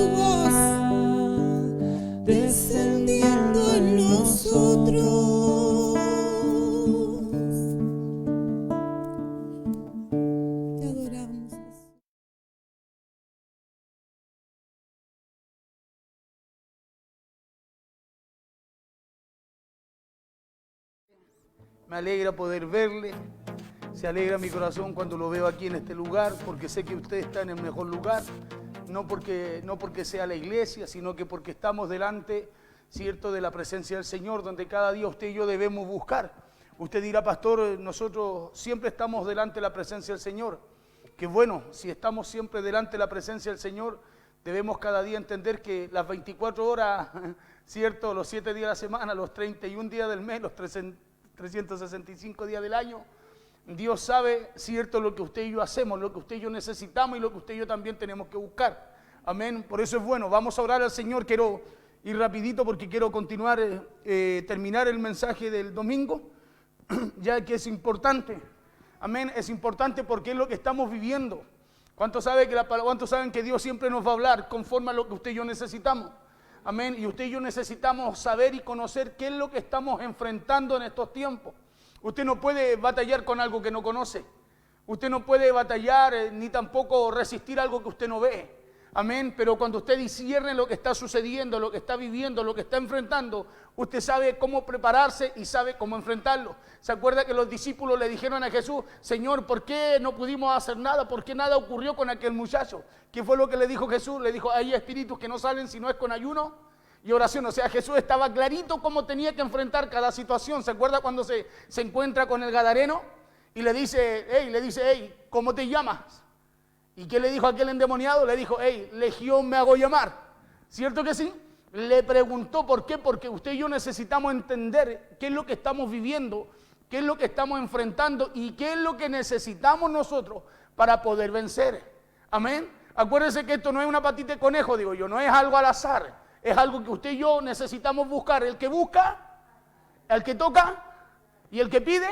su voz descendiendo en nosotros. Te adoramos, Jesús. Me alegra poder verle, se alegra mi corazón cuando lo veo aquí en este lugar, porque sé que usted está en el mejor lugar, no porque sea la iglesia, sino que porque estamos delante, cierto, de la presencia del Señor, donde cada día usted y yo debemos buscar. Usted dirá, pastor, nosotros siempre estamos delante de la presencia del Señor. Que bueno, si estamos siempre delante de la presencia del Señor, debemos cada día entender que las 24 horas, cierto, los 7 días de la semana, los 31 días del mes, los 365 días del año, Dios sabe, cierto, lo que usted y yo hacemos, lo que usted y yo necesitamos y lo que usted y yo también tenemos que buscar. Amén. Por eso es bueno, vamos a orar al Señor. Quiero ir rapidito porque quiero continuar, terminar el mensaje del domingo, ya que es importante. Amén. Es importante porque es lo que estamos viviendo. ¿Cuántos saben que Dios siempre nos va a hablar conforme a lo que usted y yo necesitamos? Amén. Y usted y yo necesitamos saber y conocer qué es lo que estamos enfrentando en estos tiempos. Usted no puede batallar con algo que no conoce. Usted no puede batallar ni tampoco resistir algo que usted no ve. Amén. Pero cuando usted discierne lo que está sucediendo, lo que está viviendo, lo que está enfrentando, usted sabe cómo prepararse y sabe cómo enfrentarlo. ¿Se acuerda que los discípulos le dijeron a Jesús, Señor, ¿por qué no pudimos hacer nada? ¿Por qué nada ocurrió con aquel muchacho? ¿Qué fue lo que le dijo Jesús? Le dijo, hay espíritus que no salen si no es con ayuno y oración. O sea, Jesús estaba clarito cómo tenía que enfrentar cada situación. ¿Se acuerda cuando se encuentra con el gadareno y le dice, hey, ¿cómo te llamas? ¿Y qué le dijo aquel endemoniado? Le dijo, hey, Legión me hago llamar. ¿Cierto que sí? Le preguntó por qué, porque usted y yo necesitamos entender qué es lo que estamos viviendo, qué es lo que estamos enfrentando y qué es lo que necesitamos nosotros para poder vencer. Amén. Acuérdense que esto no es una patita de conejo, digo yo, no es algo al azar, es algo que usted y yo necesitamos buscar. El que busca, el que toca y el que pide,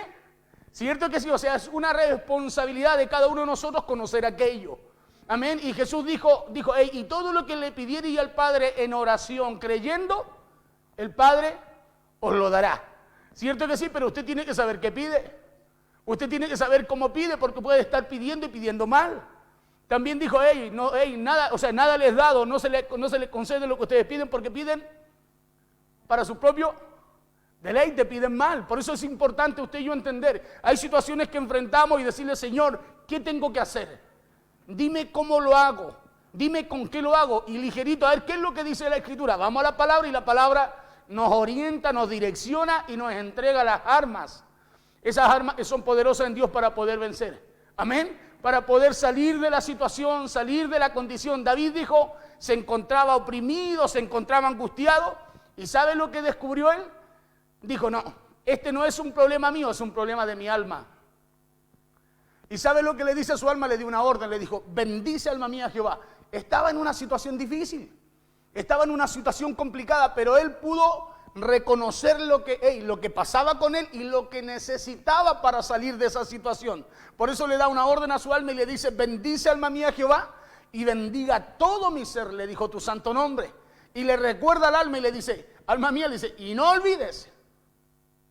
¿cierto que sí? O sea, es una responsabilidad de cada uno de nosotros conocer aquello. Amén. Y Jesús dijo, hey, y todo lo que le pidierais al Padre en oración, creyendo, el Padre os lo dará. ¿Cierto que sí? Pero usted tiene que saber qué pide. Usted tiene que saber cómo pide, porque puede estar pidiendo y pidiendo mal. También dijo, nada les dado, no se le concede lo que ustedes piden, porque piden para su propio deleite, piden mal. Por eso es importante usted y yo entender. Hay situaciones que enfrentamos y decirle, Señor, ¿qué tengo que hacer? Dime cómo lo hago, dime con qué lo hago. Y ligerito, a ver, ¿qué es lo que dice la Escritura? Vamos a la palabra y la palabra nos orienta, nos direcciona y nos entrega las armas. Esas armas que son poderosas en Dios para poder vencer. Amén. Para poder salir de la situación, salir de la condición. David dijo, se encontraba oprimido, se encontraba angustiado. ¿Y sabe lo que descubrió él? Dijo, no, este no es un problema mío, es un problema de mi alma. ¿Y sabe lo que le dice a su alma? Le dio una orden, le dijo, bendice alma mía Jehová. Estaba en una situación difícil, estaba en una situación complicada, pero él pudo reconocer lo que pasaba con él y lo que necesitaba para salir de esa situación. Por eso le da una orden a su alma y le dice, bendice alma mía Jehová y bendiga todo mi ser, le dijo tu santo nombre. Y le recuerda al alma y le dice, alma mía, le dice, y no olvides.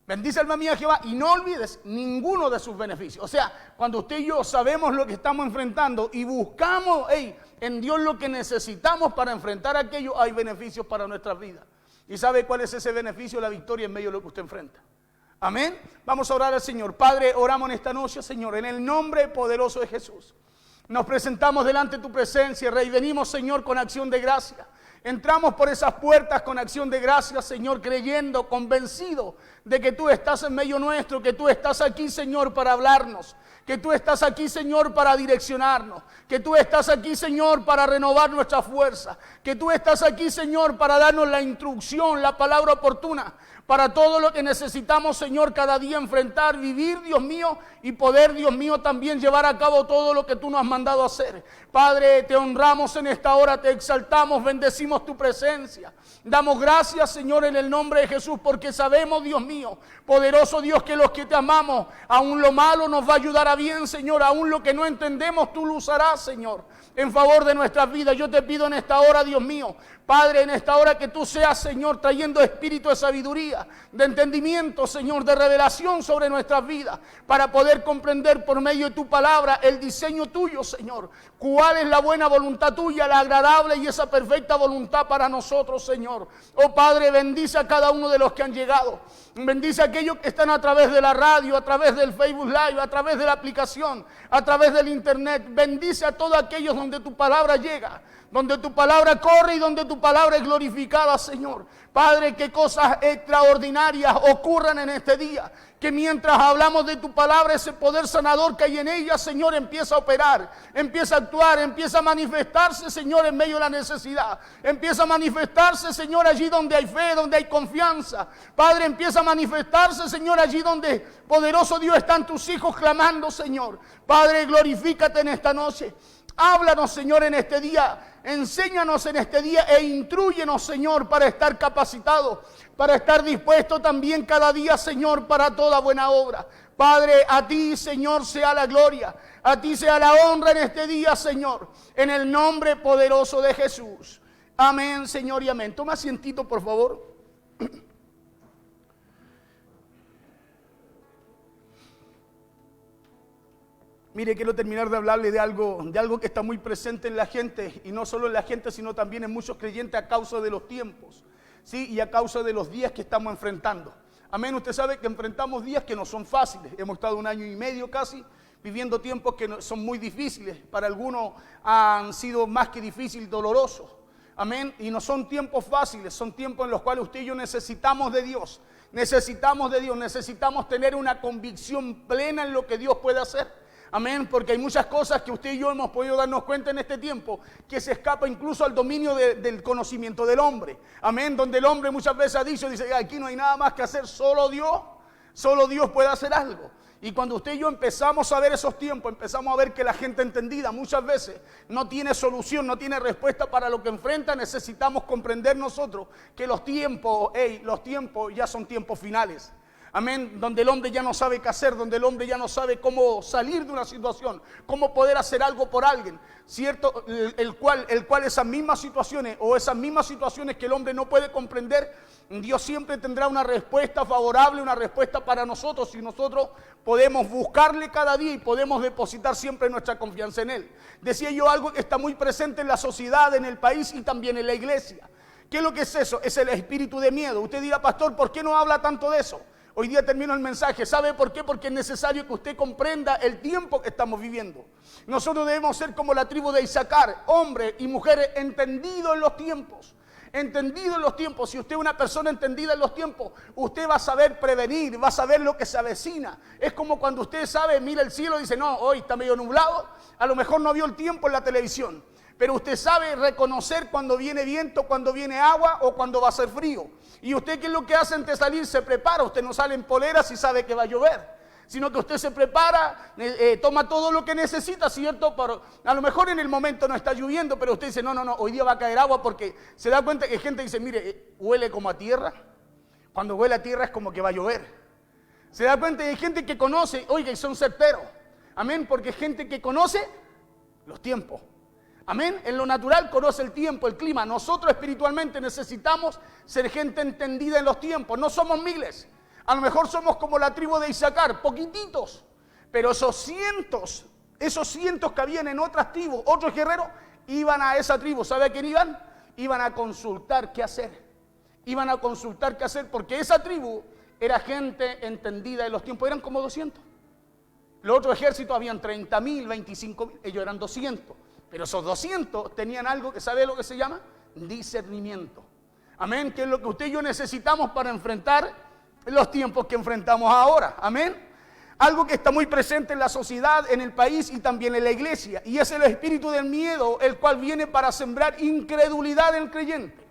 Bendice alma mía Jehová y no olvides ninguno de sus beneficios. O sea, cuando usted y yo sabemos lo que estamos enfrentando y buscamos en Dios lo que necesitamos para enfrentar aquello, hay beneficios para nuestras vidas. ¿Y sabe cuál es ese beneficio? La victoria en medio de lo que usted enfrenta. Amén. Vamos a orar al Señor. Padre, oramos en esta noche, Señor, en el nombre poderoso de Jesús. Nos presentamos delante de tu presencia, Rey. Venimos, Señor, con acción de gracia. Entramos por esas puertas con acción de gracias, Señor, creyendo, convencido de que tú estás en medio nuestro, que tú estás aquí, Señor, para hablarnos, que tú estás aquí, Señor, para direccionarnos, que tú estás aquí, Señor, para renovar nuestra fuerza, que tú estás aquí, Señor, para darnos la instrucción, la palabra oportuna, para todo lo que necesitamos, Señor, cada día enfrentar, vivir, Dios mío, y poder, Dios mío, también llevar a cabo todo lo que tú nos has mandado a hacer. Padre, te honramos en esta hora, te exaltamos, bendecimos bendecimos tu presencia. Damos gracias, Señor, en el nombre de Jesús, porque sabemos, Dios mío, poderoso Dios, que los que te amamos, aún lo malo nos va a ayudar a bien, Señor. Aún lo que no entendemos, tú lo usarás, Señor, en favor de nuestras vidas. Yo te pido en esta hora, Dios mío, Padre, en esta hora que tú seas, Señor, trayendo espíritu de sabiduría, de entendimiento, Señor, de revelación sobre nuestras vidas, para poder comprender por medio de tu palabra el diseño tuyo, Señor. Cuál es la buena voluntad tuya, la agradable y esa perfecta voluntad para nosotros, Señor. Oh Padre, bendice a cada uno de los que han llegado. Bendice a aquellos que están a través de la radio, a través del Facebook Live, a través de la aplicación, a través del internet. Bendice a todos aquellos donde tu palabra llega, donde tu palabra corre y donde tu palabra es glorificada, Señor. Padre, que cosas extraordinarias ocurran en este día. Que mientras hablamos de tu palabra, ese poder sanador que hay en ella, Señor, empieza a operar, empieza a actuar, empieza a manifestarse, Señor, en medio de la necesidad. Empieza a manifestarse, Señor, allí donde hay fe, donde hay confianza. Padre, empieza a manifestarse, Señor, allí donde, poderoso Dios, están tus hijos clamando, Señor. Padre, glorifícate en esta noche. Háblanos, Señor, en este día. Enséñanos en este día e intrúyenos, Señor, para estar capacitados, para estar dispuestos también cada día, Señor, para toda buena obra. Padre, a ti, Señor, sea la gloria, a ti sea la honra en este día, Señor, en el nombre poderoso de Jesús. Amén, Señor, y amén. Toma asientito, por favor. Mire, quiero terminar de hablarle de algo que está muy presente en la gente, y no solo en la gente, sino también en muchos creyentes a causa de los tiempos, ¿sí? Y a causa de los días que estamos enfrentando. Amén, usted sabe que enfrentamos días que no son fáciles. Hemos estado 1 año y medio casi viviendo tiempos que son muy difíciles. Para algunos han sido más que difíciles, dolorosos. Amén, y no son tiempos fáciles, son tiempos en los cuales usted y yo necesitamos de Dios. Necesitamos de Dios, necesitamos tener una convicción plena en lo que Dios puede hacer. Amén, porque hay muchas cosas que usted y yo hemos podido darnos cuenta en este tiempo que se escapa incluso al dominio del conocimiento del hombre. Amén, donde el hombre muchas veces ha dicho, dice, aquí no hay nada más que hacer, solo Dios puede hacer algo. Y cuando usted y yo empezamos a ver esos tiempos, empezamos a ver que la gente entendida muchas veces no tiene solución, no tiene respuesta para lo que enfrenta. Necesitamos comprender nosotros que los tiempos ya son tiempos finales. Amén, donde el hombre ya no sabe qué hacer, donde el hombre ya no sabe cómo salir de una situación, cómo poder hacer algo por alguien, ¿cierto? El cual esas mismas situaciones que el hombre no puede comprender, Dios siempre tendrá una respuesta favorable, una respuesta para nosotros, si nosotros podemos buscarle cada día y podemos depositar siempre nuestra confianza en Él. Decía yo algo que está muy presente en la sociedad, en el país y también en la iglesia. ¿Qué es lo que es eso? Es el espíritu de miedo. Usted dirá, pastor, ¿por qué no habla tanto de eso? Hoy día termino el mensaje. ¿Sabe por qué? Porque es necesario que usted comprenda el tiempo que estamos viviendo. Nosotros debemos ser como la tribu de Isaacar, hombres y mujeres entendidos en los tiempos. Entendido en los tiempos. Si usted es una persona entendida en los tiempos, usted va a saber prevenir, va a saber lo que se avecina. Es como cuando usted sabe, mira el cielo y dice, no, hoy está medio nublado, a lo mejor no vio el tiempo en la televisión. Pero usted sabe reconocer cuando viene viento, cuando viene agua o cuando va a ser frío. Y usted, ¿qué es lo que hace antes de salir? Se prepara. Usted no sale en poleras y sabe que va a llover, sino que usted se prepara, toma todo lo que necesita, ¿cierto? Pero a lo mejor en el momento no está lloviendo, pero usted dice, no, hoy día va a caer agua, porque se da cuenta que gente dice, mire, huele como a tierra. Cuando huele a tierra es como que va a llover. Se da cuenta que hay gente que conoce, oiga, y son certeros. Amén, porque hay gente que conoce los tiempos. Amén, en lo natural conoce el tiempo, el clima. Nosotros espiritualmente necesitamos ser gente entendida en los tiempos. No somos miles. A lo mejor somos como la tribu de Isaacar, poquititos. Pero esos cientos que habían en otras tribus, otros guerreros, iban a esa tribu. ¿Sabe a quién iban? Iban a consultar qué hacer. Iban a consultar qué hacer, porque esa tribu era gente entendida en los tiempos. Eran como 200. Los otros ejércitos habían 30.000, 25.000. Ellos eran 200. Pero esos 200 tenían algo que, ¿sabe lo que se llama? Discernimiento. Amén, que es lo que usted y yo necesitamos para enfrentar los tiempos que enfrentamos ahora. Amén. Algo que está muy presente en la sociedad, en el país y también en la iglesia. Y es el espíritu del miedo, el cual viene para sembrar incredulidad en el creyente.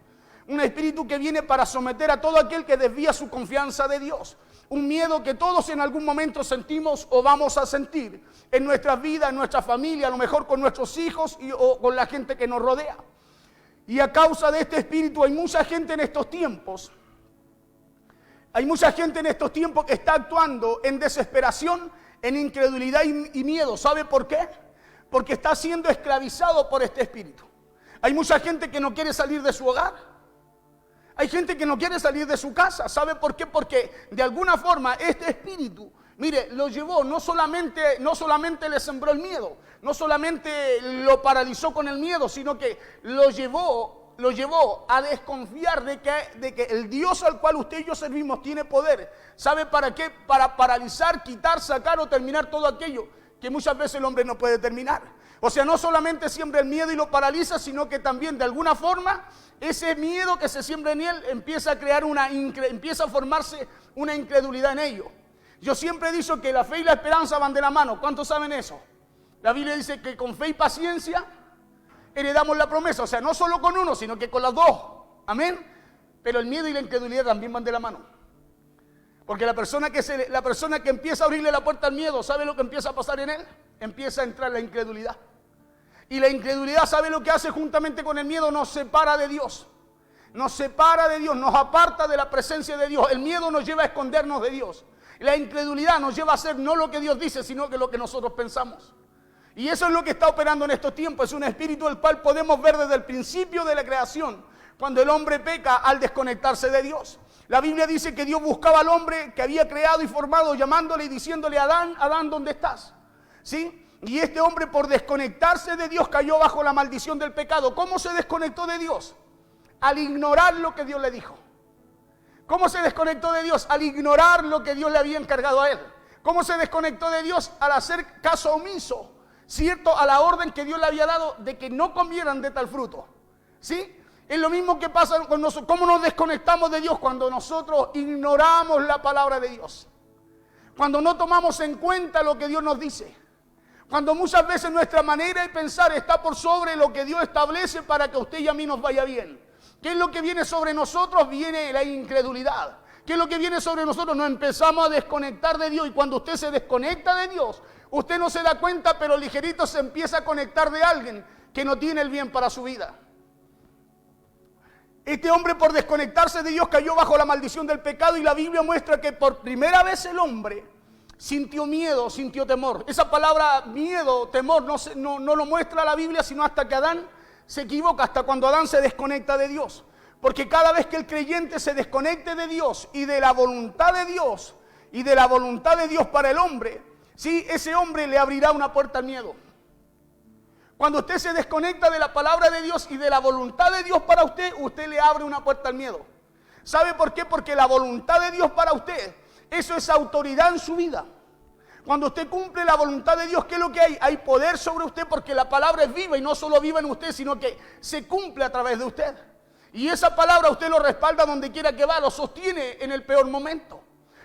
Un espíritu que viene para someter a todo aquel que desvía su confianza de Dios. Un miedo que todos en algún momento sentimos o vamos a sentir en nuestras vidas, en nuestra familia, a lo mejor con nuestros hijos o con la gente que nos rodea. Y a causa de este espíritu hay mucha gente en estos tiempos. Hay mucha gente en estos tiempos que está actuando en desesperación, en incredulidad y miedo. ¿Sabe por qué? Porque está siendo esclavizado por este espíritu. Hay mucha gente que no quiere salir de su hogar. Hay gente que no quiere salir de su casa. ¿Sabe por qué? Porque de alguna forma este espíritu, mire, lo llevó, no solamente le sembró el miedo, no solamente lo paralizó con el miedo, sino que lo llevó a desconfiar de que el Dios al cual usted y yo servimos tiene poder. ¿Sabe para qué? Para paralizar, quitar, sacar o terminar todo aquello que muchas veces el hombre no puede terminar. O sea, no solamente siembra el miedo y lo paraliza, sino que también de alguna forma ese miedo que se siembra en él empieza a crear empieza a formarse una incredulidad en ello. Yo siempre he dicho que la fe y la esperanza van de la mano. ¿Cuántos saben eso? La Biblia dice que con fe y paciencia heredamos la promesa. O sea, no solo con uno, sino que con las dos. Amén. Pero el miedo y la incredulidad también van de la mano. Porque la persona que empieza a abrirle la puerta al miedo, ¿sabe lo que empieza a pasar en él? Empieza a entrar la incredulidad. Y la incredulidad, ¿sabe lo que hace juntamente con el miedo? Nos separa de Dios. Nos separa de Dios, nos aparta de la presencia de Dios. El miedo nos lleva a escondernos de Dios. La incredulidad nos lleva a hacer no lo que Dios dice, sino que lo que nosotros pensamos. Y eso es lo que está operando en estos tiempos. Es un espíritu el cual podemos ver desde el principio de la creación, cuando el hombre peca al desconectarse de Dios. La Biblia dice que Dios buscaba al hombre que había creado y formado, llamándole y diciéndole: Adán, Adán, ¿dónde estás? ¿Sí? Y este hombre, por desconectarse de Dios, cayó bajo la maldición del pecado. ¿Cómo se desconectó de Dios? Al ignorar lo que Dios le dijo. ¿Cómo se desconectó de Dios? Al ignorar lo que Dios le había encargado a él. ¿Cómo se desconectó de Dios? Al hacer caso omiso, ¿cierto?, a la orden que Dios le había dado de que no comieran de tal fruto. ¿Sí? Es lo mismo que pasa con nosotros. ¿Cómo nos desconectamos de Dios? Cuando nosotros ignoramos la palabra de Dios. Cuando no tomamos en cuenta lo que Dios nos dice. Cuando muchas veces nuestra manera de pensar está por sobre lo que Dios establece para que a usted y a mí nos vaya bien. ¿Qué es lo que viene sobre nosotros? Viene la incredulidad. ¿Qué es lo que viene sobre nosotros? Nos empezamos a desconectar de Dios. Y cuando usted se desconecta de Dios, usted no se da cuenta, pero ligerito se empieza a conectar de alguien que no tiene el bien para su vida. Este hombre, por desconectarse de Dios, cayó bajo la maldición del pecado, y la Biblia muestra que por primera vez el hombre sintió miedo, sintió temor. Esa palabra miedo, temor, no lo muestra la Biblia sino hasta que Adán se equivoca, hasta cuando Adán se desconecta de Dios. Porque cada vez que el creyente se desconecte de Dios y de la voluntad de Dios, y de la voluntad de Dios para el hombre, ¿sí?, ese hombre le abrirá una puerta al miedo. Cuando usted se desconecta de la palabra de Dios y de la voluntad de Dios para usted, usted le abre una puerta al miedo. ¿Sabe por qué? Porque la voluntad de Dios para usted, eso es autoridad en su vida. Cuando usted cumple la voluntad de Dios, ¿qué es lo que hay? Hay poder sobre usted, porque la palabra es viva, y no solo viva en usted, sino que se cumple a través de usted. Y esa palabra usted lo respalda donde quiera que va, lo sostiene en el peor momento.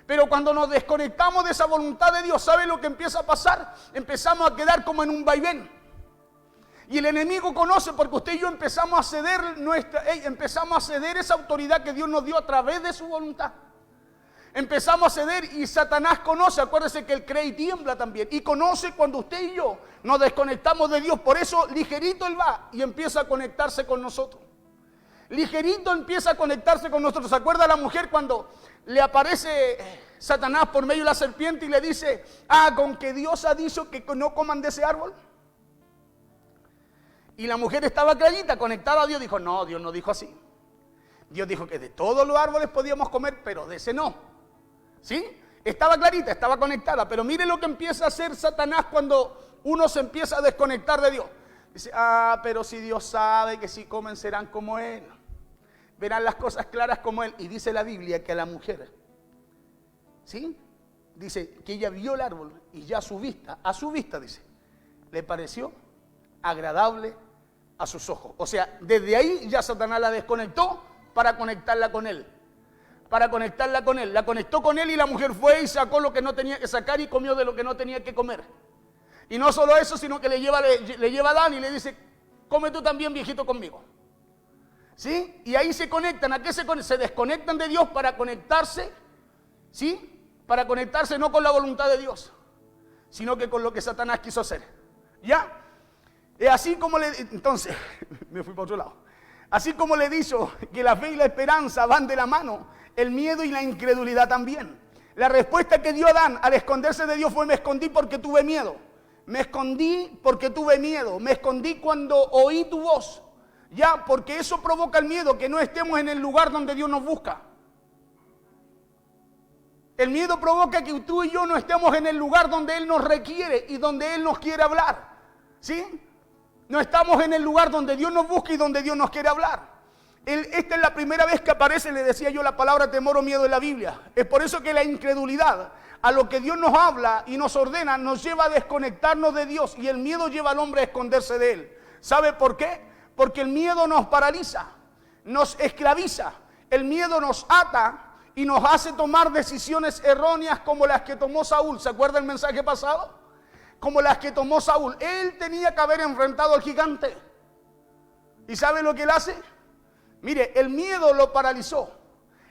Pero cuando nos desconectamos de esa voluntad de Dios, ¿sabe lo que empieza a pasar? Empezamos a quedar como en un vaivén. Y el enemigo conoce, porque usted y yo empezamos a ceder esa autoridad que Dios nos dio a través de su voluntad. Empezamos a ceder, y Satanás conoce. Acuérdese que él cree y tiembla también. Y conoce cuando usted y yo nos desconectamos de Dios. Por eso ligerito él va y empieza a conectarse con nosotros. Ligerito empieza a conectarse con nosotros. ¿Se acuerda la mujer cuando le aparece Satanás por medio de la serpiente y le dice: con que Dios ha dicho que no coman de ese árbol? Y la mujer estaba clarita, conectada a Dios. Dijo: no, Dios no dijo así. Dios dijo que de todos los árboles podíamos comer, pero de ese no. ¿Sí? Estaba clarita, estaba conectada. Pero mire lo que empieza a hacer Satanás cuando uno se empieza a desconectar de Dios. Dice: pero si Dios sabe que si comen serán como Él. Verán las cosas claras como Él. Y dice la Biblia que a la mujer, ¿sí?, dice que ella vio el árbol y ya a su vista dice, le pareció agradable a sus ojos. O sea, desde ahí ya Satanás la desconectó para conectarla con Él. La conectó con Él, y la mujer fue y sacó lo que no tenía que sacar y comió de lo que no tenía que comer. Y no solo eso, sino que le lleva a Adán y le dice: come tú también, viejito, conmigo. ¿Sí? Y ahí se conectan. ¿A qué se conectan? Se desconectan de Dios para conectarse, ¿sí?, para conectarse no con la voluntad de Dios, sino que con lo que Satanás quiso hacer. ¿Ya? Es así como entonces, me fui para otro lado. Así como le he dicho que la fe y la esperanza van de la mano, el miedo y la incredulidad también. La respuesta que dio Adán al esconderse de Dios fue: me escondí porque tuve miedo. Me escondí porque tuve miedo. Me escondí cuando oí tu voz. Ya, porque eso provoca el miedo, que no estemos en el lugar donde Dios nos busca. El miedo provoca que tú y yo no estemos en el lugar donde Él nos requiere y donde Él nos quiere hablar. ¿Sí? No estamos en el lugar donde Dios nos busca y donde Dios nos quiere hablar. Esta es la primera vez que aparece, le decía yo, la palabra temor o miedo en la Biblia. Es por eso que la incredulidad a lo que Dios nos habla y nos ordena nos lleva a desconectarnos de Dios, y el miedo lleva al hombre a esconderse de Él. ¿Sabe por qué? Porque el miedo nos paraliza, nos esclaviza, el miedo nos ata y nos hace tomar decisiones erróneas como las que tomó Saúl. ¿Se acuerda el mensaje pasado? Como las que tomó Saúl. Él tenía que haber enfrentado al gigante. ¿Y sabe lo que él hace? Mire, el miedo lo paralizó.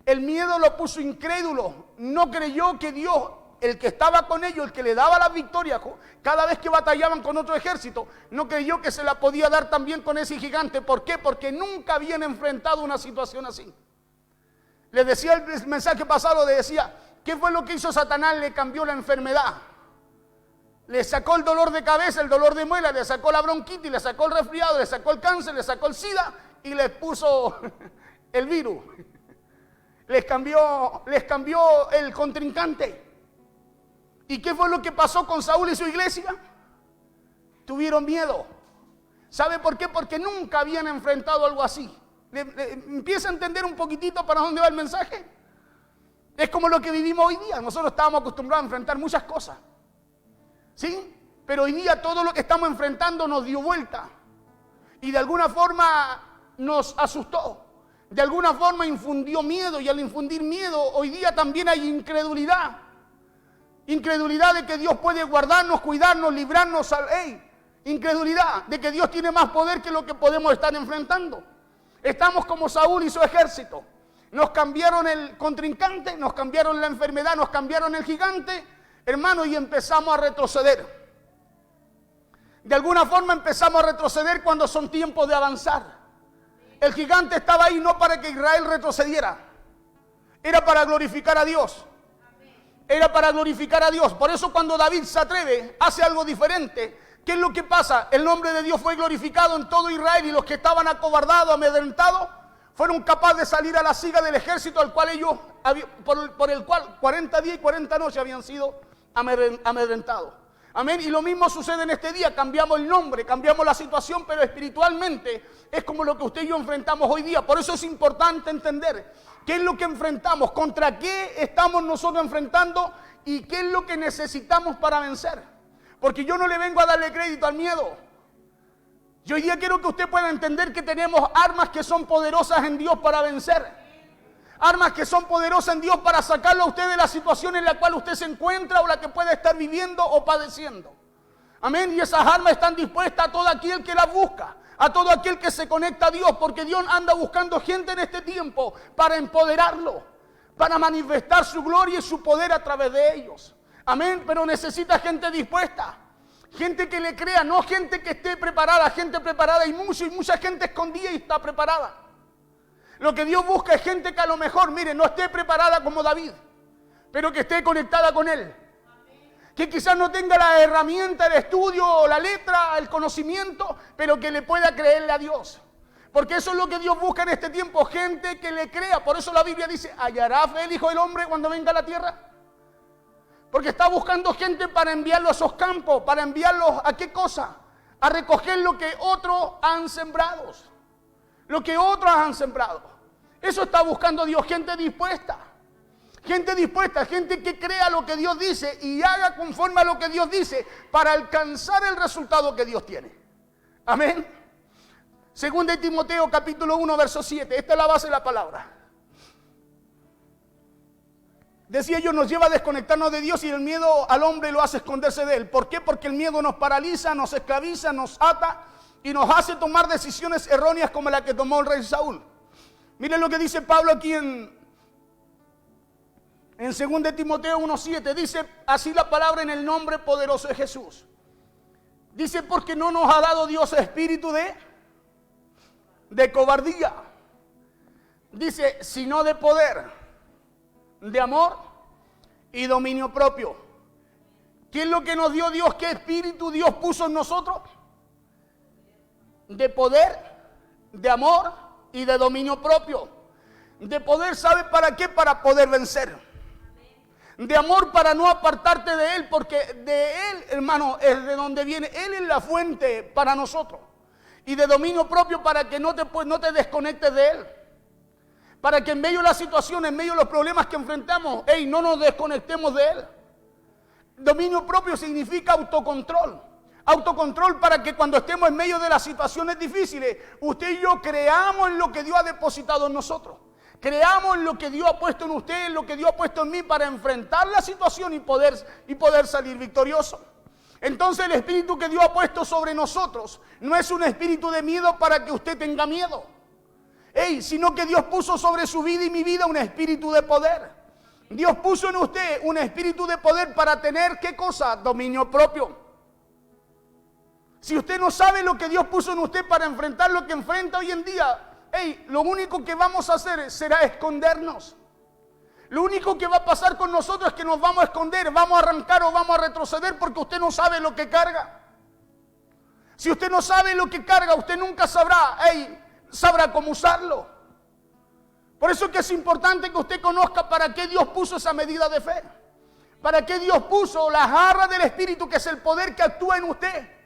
El miedo lo puso incrédulo. No creyó que Dios, el que estaba con ellos, el que le daba la victoria cada vez que batallaban con otro ejército, no creyó que se la podía dar también con ese gigante. ¿Por qué? Porque nunca habían enfrentado una situación así. Le decía el mensaje pasado, le decía, ¿qué fue lo que hizo Satanás? Le cambió la enfermedad. Le sacó el dolor de cabeza, el dolor de muela, le sacó la bronquitis, le sacó el resfriado, le sacó el cáncer, le sacó el SIDA y le puso el virus. Les cambió el contrincante. ¿Y qué fue lo que pasó con Saúl y su iglesia? Tuvieron miedo. ¿Sabe por qué? Porque nunca habían enfrentado algo así. ¿Empieza a entender un poquitito para dónde va el mensaje? Es como lo que vivimos hoy día. Nosotros estábamos acostumbrados a enfrentar muchas cosas, ¿sí? Pero hoy día todo lo que estamos enfrentando nos dio vuelta. Y de alguna forma nos asustó. De alguna forma infundió miedo. Y al infundir miedo, hoy día también hay incredulidad. Incredulidad de que Dios puede guardarnos, cuidarnos, librarnos. Incredulidad de que Dios tiene más poder que lo que podemos estar enfrentando. Estamos como Saúl y su ejército. Nos cambiaron el contrincante, nos cambiaron la enfermedad, nos cambiaron el gigante, hermano, y empezamos a retroceder. De alguna forma empezamos a retroceder cuando son tiempos de avanzar. El gigante estaba ahí no para que Israel retrocediera, era para glorificar a Dios. Era para glorificar a Dios. Por eso cuando David se atreve, hace algo diferente. ¿Qué es lo que pasa? El nombre de Dios fue glorificado en todo Israel, y los que estaban acobardados, amedrentados, fueron capaces de salir a la siga del ejército al cual ellos, por el cual 40 días y 40 noches habían sido amedrentados. Amén. Y lo mismo sucede en este día. Cambiamos el nombre, cambiamos la situación, pero espiritualmente es como lo que usted y yo enfrentamos hoy día. Por eso es importante entender qué es lo que enfrentamos, contra qué estamos nosotros enfrentando y qué es lo que necesitamos para vencer. Porque yo no le vengo a darle crédito al miedo. Yo hoy día quiero que usted pueda entender que tenemos armas que son poderosas en Dios para vencer. Armas que son poderosas en Dios para sacarlo a usted de la situación en la cual usted se encuentra o la que pueda estar viviendo o padeciendo. Amén. Y esas armas están dispuestas a todo aquel que las busca, a todo aquel que se conecta a Dios, porque Dios anda buscando gente en este tiempo para empoderarlo, para manifestar su gloria y su poder a través de ellos. Amén, pero necesita gente dispuesta, gente que le crea, no gente que esté preparada. Gente preparada y mucha gente escondida y está preparada. Lo que Dios busca es gente que a lo mejor, mire, no esté preparada como David, pero que esté conectada con Él. Que quizás no tenga la herramienta, el estudio, la letra, el conocimiento, pero que le pueda creerle a Dios. Porque eso es lo que Dios busca en este tiempo, gente que le crea. Por eso la Biblia dice, ¿hallará fe el Hijo del Hombre cuando venga a la tierra? Porque está buscando gente para enviarlo a esos campos, para enviarlos ¿a qué cosa? A recoger lo que otros han sembrado. Lo que otros han sembrado. Eso está buscando Dios, gente dispuesta. Gente dispuesta, gente que crea lo que Dios dice y haga conforme a lo que Dios dice para alcanzar el resultado que Dios tiene. Amén. Segunda de Timoteo capítulo 1 verso 7. Esta es la base de la palabra. Decía yo, nos lleva a desconectarnos de Dios y el miedo al hombre lo hace esconderse de Él. ¿Por qué? Porque el miedo nos paraliza, nos esclaviza, nos ata y nos hace tomar decisiones erróneas como la que tomó el rey Saúl. Miren lo que dice Pablo aquí en 2 de Timoteo 1:7. Dice así la palabra en el nombre poderoso de Jesús. Dice, porque no nos ha dado Dios espíritu de de cobardía. Dice, sino de poder, de amor y dominio propio. ¿Qué es lo que nos dio Dios? ¿Qué espíritu Dios puso en nosotros? De poder, de amor y de dominio propio. De poder, ¿sabe para qué? Para poder vencer. De amor, para no apartarte de Él, porque de Él, hermano, es de donde viene. Él es la fuente para nosotros. Y de dominio propio, para que no te desconectes de Él. Para que en medio de las situaciones, en medio de los problemas que enfrentamos, no nos desconectemos de Él. Dominio propio significa autocontrol. Autocontrol para que cuando estemos en medio de las situaciones difíciles, usted y yo creamos en lo que Dios ha depositado en nosotros. Creamos en lo que Dios ha puesto en usted, en lo que Dios ha puesto en mí para enfrentar la situación y poder salir victorioso. Entonces el espíritu que Dios ha puesto sobre nosotros no es un espíritu de miedo para que usted tenga miedo. Sino que Dios puso sobre su vida y mi vida un espíritu de poder. Dios puso en usted un espíritu de poder para tener, ¿qué cosa? Dominio propio. Si usted no sabe lo que Dios puso en usted para enfrentar lo que enfrenta hoy en día, lo único que vamos a hacer será escondernos. Lo único que va a pasar con nosotros es que nos vamos a esconder, vamos a arrancar o vamos a retroceder porque usted no sabe lo que carga. Si usted no sabe lo que carga, usted nunca sabrá cómo usarlo. Por eso es que es importante que usted conozca para qué Dios puso esa medida de fe. Para qué Dios puso la jarra del Espíritu, que es el poder que actúa en usted.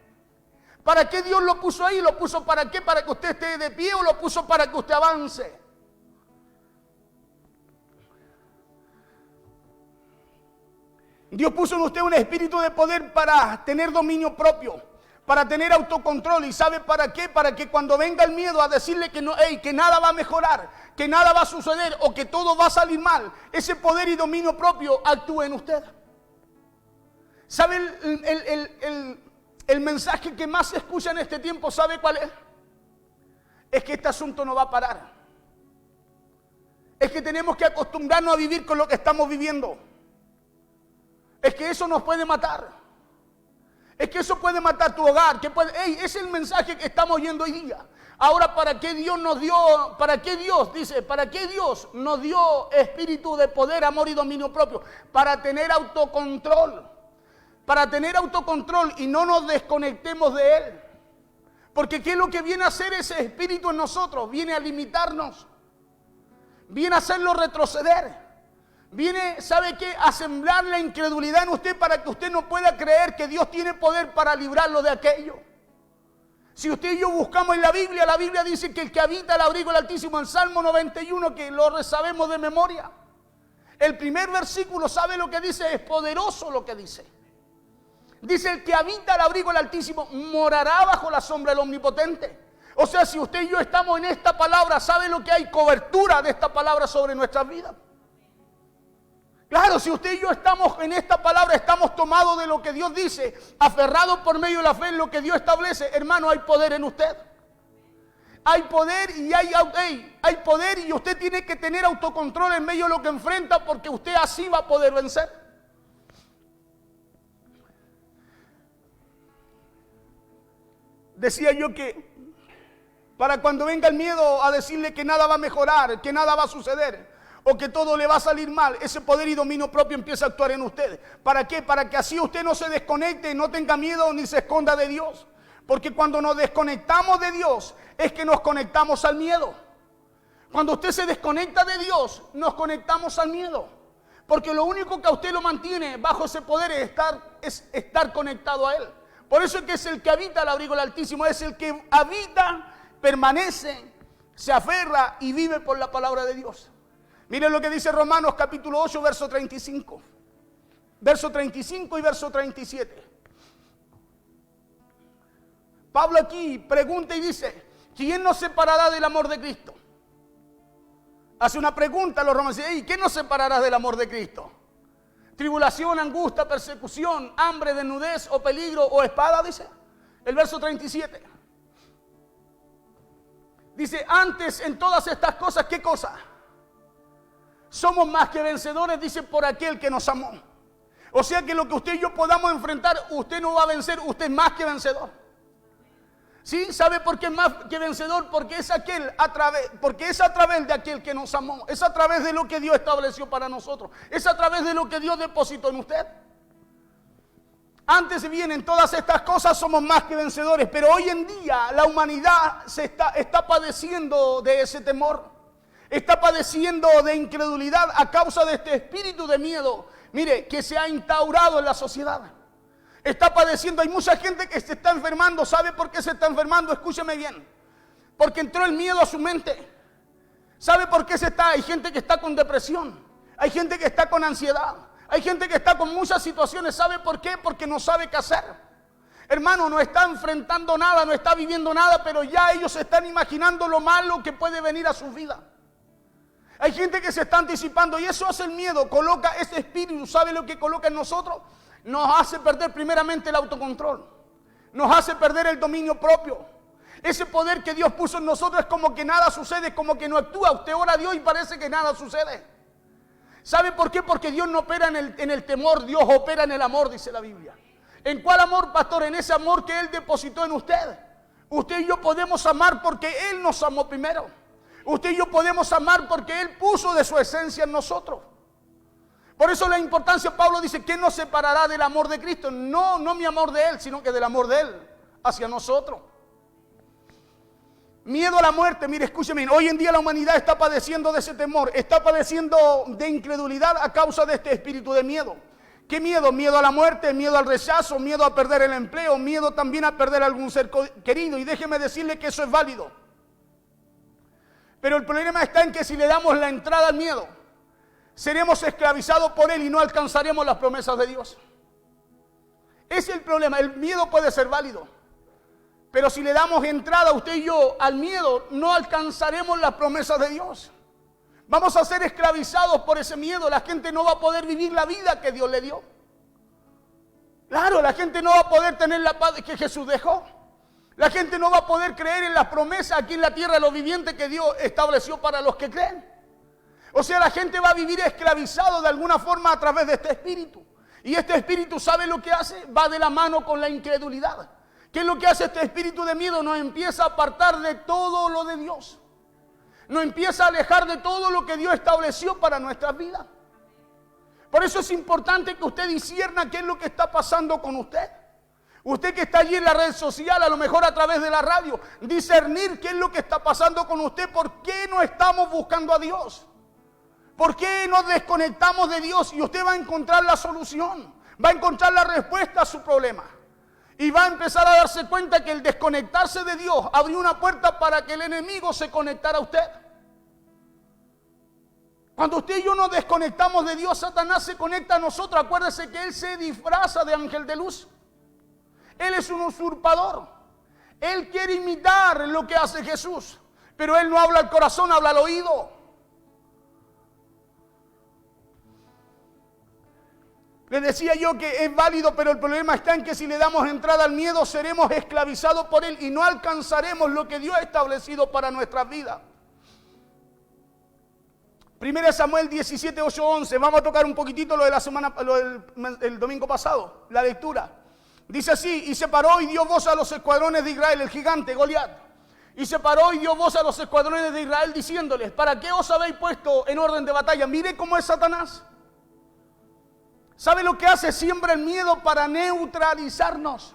¿Para qué Dios lo puso ahí? ¿Lo puso para qué? ¿Para que usted esté de pie o lo puso para que usted avance? Dios puso en usted un espíritu de poder para tener dominio propio, para tener autocontrol. ¿Y sabe para qué? Para que cuando venga el miedo a decirle que, no, que nada va a mejorar, que nada va a suceder o que todo va a salir mal, ese poder y dominio propio actúe en usted. ¿Sabe el mensaje que más se escucha en este tiempo? ¿Sabe cuál es? Es que este asunto no va a parar. Es que tenemos que acostumbrarnos a vivir con lo que estamos viviendo. Es que eso nos puede matar. Es que eso puede matar tu hogar. Es el mensaje que estamos oyendo hoy día. Ahora, ¿para qué Dios nos dio? ¿Para qué Dios nos dio espíritu de poder, amor y dominio propio? Para tener autocontrol. Para tener autocontrol y no nos desconectemos de Él. Porque ¿qué es lo que viene a hacer ese espíritu en nosotros? Viene a limitarnos. Viene a hacerlo retroceder. Viene, ¿sabe qué? A sembrar la incredulidad en usted para que usted no pueda creer que Dios tiene poder para librarlo de aquello. Si usted y yo buscamos en la Biblia dice que el que habita el abrigo del Altísimo, en Salmo 91, que lo sabemos de memoria. El primer versículo, ¿sabe lo que dice? Es poderoso lo que dice. Dice, el que habita el abrigo del Altísimo morará bajo la sombra del Omnipotente. O sea, si usted y yo estamos en esta palabra, ¿sabe lo que hay? Cobertura de esta palabra sobre nuestras vidas. Claro, si usted y yo estamos en esta palabra, estamos tomados de lo que Dios dice, aferrados por medio de la fe en lo que Dios establece, hermano, hay poder en usted. Hay poder y hay poder y usted tiene que tener autocontrol en medio de lo que enfrenta, porque usted así va a poder vencer. Decía yo que para cuando venga el miedo a decirle que nada va a mejorar, que nada va a suceder, o que todo le va a salir mal, ese poder y dominio propio empieza a actuar en usted. ¿Para qué? Para que así usted no se desconecte, no tenga miedo ni se esconda de Dios. Porque cuando nos desconectamos de Dios, es que nos conectamos al miedo. Cuando usted se desconecta de Dios, nos conectamos al miedo. Porque lo único que a usted lo mantiene bajo ese poder es estar conectado a Él. Por eso es que es el que habita el abrigo del Altísimo, es el que habita, permanece, se aferra y vive por la palabra de Dios. Miren lo que dice Romanos capítulo 8, verso 35. Verso 35 y verso 37. Pablo aquí pregunta y dice, ¿quién nos separará del amor de Cristo? Hace una pregunta a los romanos. ¿Quién nos separará del amor de Cristo? Tribulación, angustia, persecución, hambre, desnudez o peligro o espada, dice. El verso 37. Dice, antes en todas estas cosas, ¿qué cosa? Somos más que vencedores, dice, por aquel que nos amó. O sea que lo que usted y yo podamos enfrentar, usted no va a vencer, usted es más que vencedor. ¿Sí? ¿Sabe por qué es más que vencedor? Porque es a través de aquel que nos amó. Es a través de lo que Dios estableció para nosotros. Es a través de lo que Dios depositó en usted. Antes vienen todas estas cosas, somos más que vencedores. Pero hoy en día la humanidad está padeciendo de ese temor. Está padeciendo de incredulidad a causa de este espíritu de miedo. Mire, que se ha instaurado en la sociedad. Está padeciendo, hay mucha gente que se está enfermando. ¿Sabe por qué se está enfermando? Escúcheme bien. Porque entró el miedo a su mente. ¿Sabe por qué hay gente que está con depresión? Hay gente que está con ansiedad. Hay gente que está con muchas situaciones. ¿Sabe por qué? Porque no sabe qué hacer. Hermano, no está enfrentando nada, no está viviendo nada, pero ya ellos están imaginando lo malo que puede venir a su vida. Hay gente que se está anticipando y eso hace el miedo. Coloca ese espíritu. ¿Sabe lo que coloca en nosotros? Nos hace perder primeramente el autocontrol. Nos hace perder el dominio propio. Ese poder que Dios puso en nosotros es como que nada sucede, como que no actúa. Usted ora a Dios y parece que nada sucede. ¿Sabe por qué? Porque Dios no opera en el temor, Dios opera en el amor, dice la Biblia. ¿En cuál amor, pastor? En ese amor que Él depositó en usted. Usted y yo podemos amar porque Él nos amó primero. Usted y yo podemos amar porque Él puso de su esencia en nosotros. Por eso la importancia, Pablo dice, ¿quién nos separará del amor de Cristo? No mi amor de Él, sino que del amor de Él hacia nosotros. Miedo a la muerte, mire, escúcheme, hoy en día la humanidad está padeciendo de ese temor, está padeciendo de incredulidad a causa de este espíritu de miedo. ¿Qué miedo? Miedo a la muerte, miedo al rechazo, miedo a perder el empleo, miedo también a perder algún ser querido. Y déjeme decirle que eso es válido. Pero el problema está en que si le damos la entrada al miedo, seremos esclavizados por él y no alcanzaremos las promesas de Dios. Ese es el problema. El miedo puede ser válido, pero si le damos entrada, usted y yo, al miedo, no alcanzaremos las promesas de Dios. Vamos a ser esclavizados por ese miedo. La gente no va a poder vivir la vida que Dios le dio. Claro, la gente no va a poder tener la paz que Jesús dejó. La gente no va a poder creer en las promesas aquí en la tierra de los vivientes que Dios estableció para los que creen. O sea, la gente va a vivir esclavizado de alguna forma a través de este espíritu. Y este espíritu, ¿sabe lo que hace? Va de la mano con la incredulidad. ¿Qué es lo que hace este espíritu de miedo? Nos empieza a apartar de todo lo de Dios. Nos empieza a alejar de todo lo que Dios estableció para nuestras vidas. Por eso es importante que usted discierna qué es lo que está pasando con usted. Usted que está allí en la red social, a lo mejor a través de la radio, discernir qué es lo que está pasando con usted, por qué no estamos buscando a Dios. ¿Por qué nos desconectamos de Dios? Y usted va a encontrar la solución, va a encontrar la respuesta a su problema. Y va a empezar a darse cuenta que el desconectarse de Dios abrió una puerta para que el enemigo se conectara a usted. Cuando usted y yo nos desconectamos de Dios, Satanás se conecta a nosotros. Acuérdese que él se disfraza de ángel de luz. Él es un usurpador. Él quiere imitar lo que hace Jesús, pero él no habla al corazón, habla al oído. Le decía yo que es válido, pero el problema está en que si le damos entrada al miedo, seremos esclavizados por él y no alcanzaremos lo que Dios ha establecido para nuestras vidas. 1 Samuel 17, 8, 11. Vamos a tocar un poquitito lo de la semana, el domingo pasado, la lectura. Dice así: y se paró y dio voz a los escuadrones de Israel, el gigante Goliat. Y se paró y dio voz a los escuadrones de Israel diciéndoles: ¿para qué os habéis puesto en orden de batalla? Mire cómo es Satanás. ¿Sabe lo que hace? Siembra el miedo para neutralizarnos.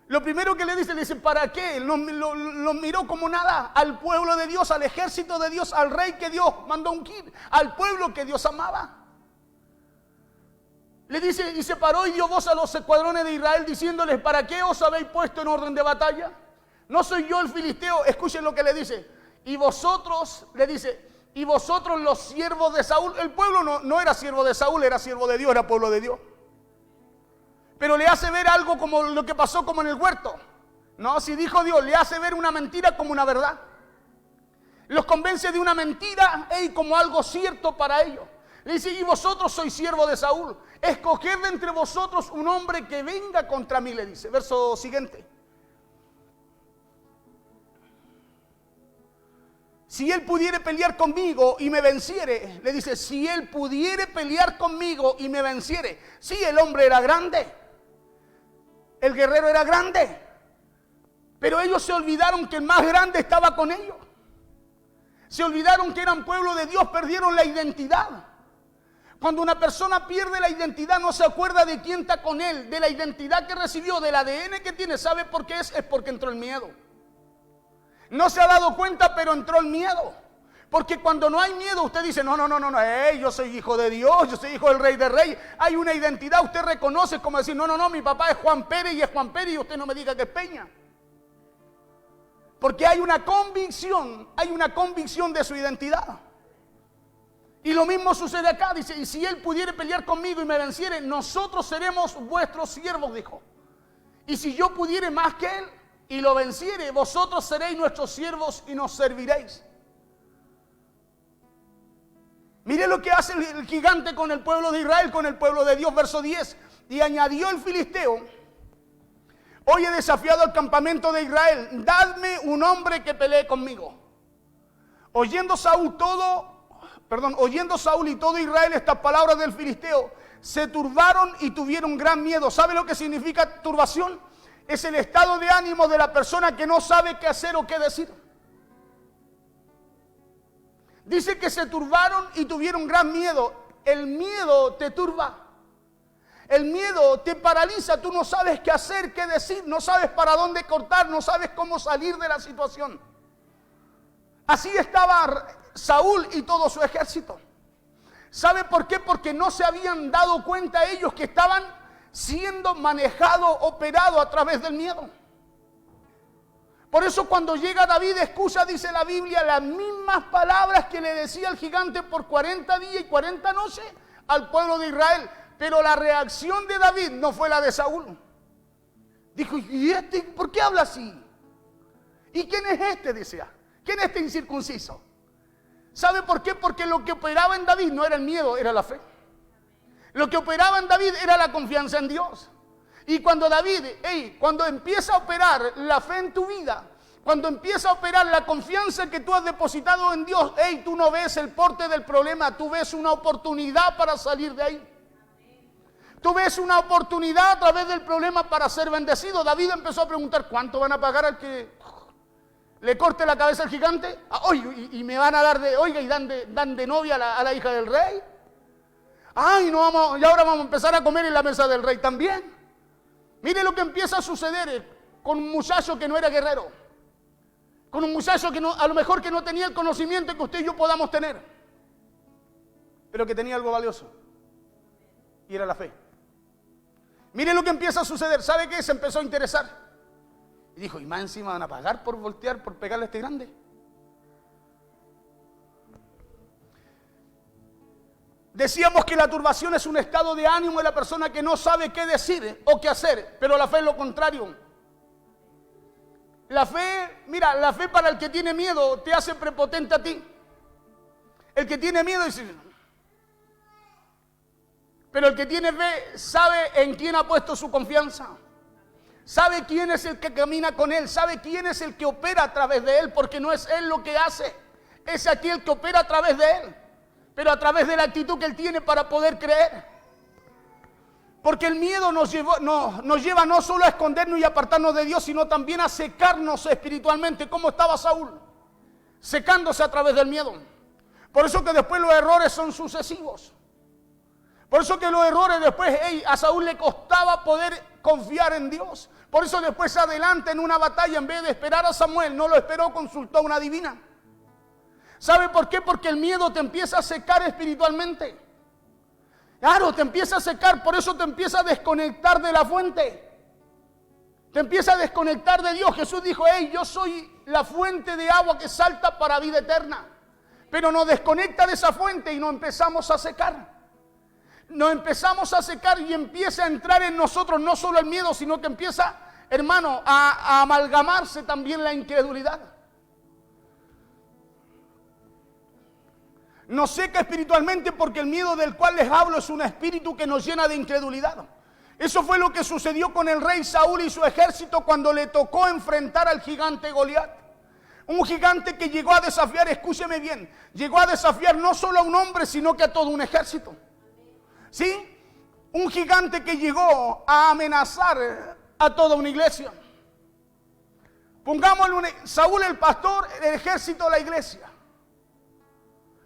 Lo primero que le dice, ¿para qué? Lo miró como nada al pueblo de Dios, al ejército de Dios, al rey que Dios mandó ungir, al pueblo que Dios amaba. Le dice, y se paró y dio voz a los escuadrones de Israel diciéndoles: ¿para qué os habéis puesto en orden de batalla? ¿No soy yo el filisteo? Escuchen lo que le dice. Y vosotros, le dice, y vosotros los siervos de Saúl. El pueblo no era siervo de Saúl, era siervo de Dios, era pueblo de Dios. Pero le hace ver algo como lo que pasó como en el huerto. No, si dijo Dios, le hace ver una mentira como una verdad. Los convence de una mentira como algo cierto para ellos. Le dice: y vosotros sois siervos de Saúl, escoged de entre vosotros un hombre que venga contra mí, le dice. Verso siguiente. Si él pudiere pelear conmigo y me venciere, le dice, si él pudiere pelear conmigo y me venciere. Sí, el hombre era grande, el guerrero era grande, Pero ellos se olvidaron que el más grande estaba con ellos. Se olvidaron que eran pueblo de Dios, perdieron la identidad. Cuando una persona pierde la identidad, no se acuerda de quién está con él, de la identidad que recibió, del ADN que tiene. ¿Sabe por qué es? Es porque entró el miedo. No se ha dado cuenta, pero entró el miedo. Porque cuando no hay miedo, usted dice, no, yo soy hijo de Dios, yo soy hijo del Rey de Reyes. Hay una identidad, usted reconoce, como decir, no, mi papá es Juan Pérez y es Juan Pérez y usted no me diga que es Peña. Porque hay una convicción de su identidad. Y lo mismo sucede acá, dice, y si él pudiera pelear conmigo y me venciere, nosotros seremos vuestros siervos, dijo. Y si yo pudiere más que él y lo venciere, vosotros seréis nuestros siervos y nos serviréis. Mire lo que hace el gigante con el pueblo de Israel, con el pueblo de Dios, verso 10. Y añadió el filisteo, hoy he desafiado al campamento de Israel, dadme un hombre que pelee conmigo. Oyendo Saúl y todo Israel estas palabras del filisteo, se turbaron y tuvieron gran miedo. ¿Sabe lo que significa turbación? Es el estado de ánimo de la persona que no sabe qué hacer o qué decir. Dice que se turbaron y tuvieron gran miedo. El miedo te turba. El miedo te paraliza. Tú no sabes qué hacer, qué decir, no sabes para dónde cortar, no sabes cómo salir de la situación. Así estaba Saúl y todo su ejército. ¿Sabe por qué? Porque no se habían dado cuenta ellos que estaban siendo manejados, operados a través del miedo. Por eso cuando llega David, escucha, dice la Biblia, las mismas palabras que le decía el gigante por 40 días y 40 noches al pueblo de Israel. Pero la reacción de David no fue la de Saúl. Dijo, ¿y este por qué habla así? ¿Y quién es este? Decía. ¿Quién es este incircunciso? ¿Sabe por qué? Porque lo que operaba en David no era el miedo, era la fe. Lo que operaba en David era la confianza en Dios. Y cuando cuando empieza a operar la fe en tu vida, cuando empieza a operar la confianza que tú has depositado en Dios, tú no ves el porte del problema, tú ves una oportunidad para salir de ahí. Tú ves una oportunidad a través del problema para ser bendecido. David empezó a preguntar, ¿cuánto van a pagar al que le corte la cabeza al gigante? Y me van a dar y dan de novia a la hija del rey. Y ahora vamos a empezar a comer en la mesa del rey también. Mire lo que empieza a suceder con un muchacho que no era guerrero. Con un muchacho que a lo mejor que no tenía el conocimiento que usted y yo podamos tener. Pero que tenía algo valioso. Y era la fe. Mire lo que empieza a suceder. ¿Sabe qué? Se empezó a interesar. Y dijo, ¿y más encima van a pagar por voltear, por pegarle a este grande? Decíamos que la turbación es un estado de ánimo de la persona que no sabe qué decir o qué hacer, pero la fe es lo contrario. La fe para el que tiene miedo te hace prepotente a ti. El que tiene miedo dice, pero el que tiene fe sabe en quién ha puesto su confianza. Sabe quién es el que camina con él, sabe quién es el que opera a través de él, porque no es él lo que hace, es aquel que opera a través de él. Pero a través de la actitud que él tiene para poder creer. Porque el miedo nos lleva no solo a escondernos y apartarnos de Dios, sino también a secarnos espiritualmente, como estaba Saúl, secándose a través del miedo. Por eso que después los errores son sucesivos. Por eso que los errores después, a Saúl le costaba poder confiar en Dios. Por eso después se adelanta en una batalla, en vez de esperar a Samuel, no lo esperó, consultó a una divina. ¿Sabe por qué? Porque el miedo te empieza a secar espiritualmente. Claro, te empieza a secar, por eso te empieza a desconectar de la fuente. Te empieza a desconectar de Dios. Jesús dijo, yo soy la fuente de agua que salta para vida eterna. Pero nos desconecta de esa fuente y nos empezamos a secar. Nos empezamos a secar y empieza a entrar en nosotros no solo el miedo, sino que empieza, hermano, a amalgamarse también la incredulidad. Nos seca espiritualmente porque el miedo del cual les hablo es un espíritu que nos llena de incredulidad. Eso fue lo que sucedió con el rey Saúl y su ejército cuando le tocó enfrentar al gigante Goliat. Un gigante que llegó a desafiar, escúcheme bien, llegó a desafiar no solo a un hombre, sino que a todo un ejército. ¿Sí? Un gigante que llegó a amenazar a toda una iglesia. Pongámosle Saúl el pastor, el ejército de la iglesia.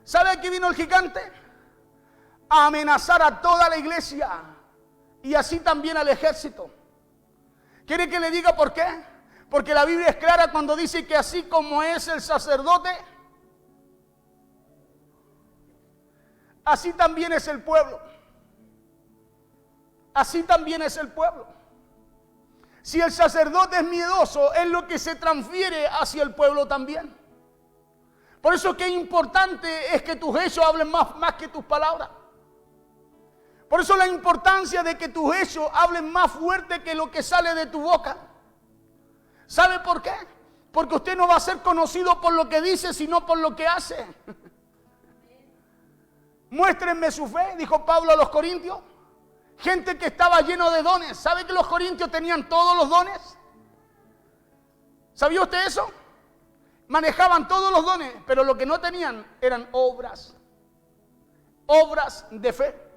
¿Sabe a qué vino el gigante? A amenazar a toda la iglesia y así también al ejército. ¿Quiere que le diga por qué? Porque la Biblia es clara cuando dice que así como es el sacerdote, así también es el pueblo. Así también es el pueblo. Si el sacerdote es miedoso, es lo que se transfiere hacia el pueblo también. Por eso que importante es que tus hechos hablen más que tus palabras. Por eso la importancia de que tus hechos hablen más fuerte que lo que sale de tu boca. ¿Sabe por qué? Porque usted no va a ser conocido por lo que dice, sino por lo que hace. Muéstrenme su fe, dijo Pablo a los corintios. Gente que estaba lleno de dones. ¿Sabe que los corintios tenían todos los dones? ¿Sabía usted eso? Manejaban todos los dones, pero lo que no tenían eran obras. Obras de fe.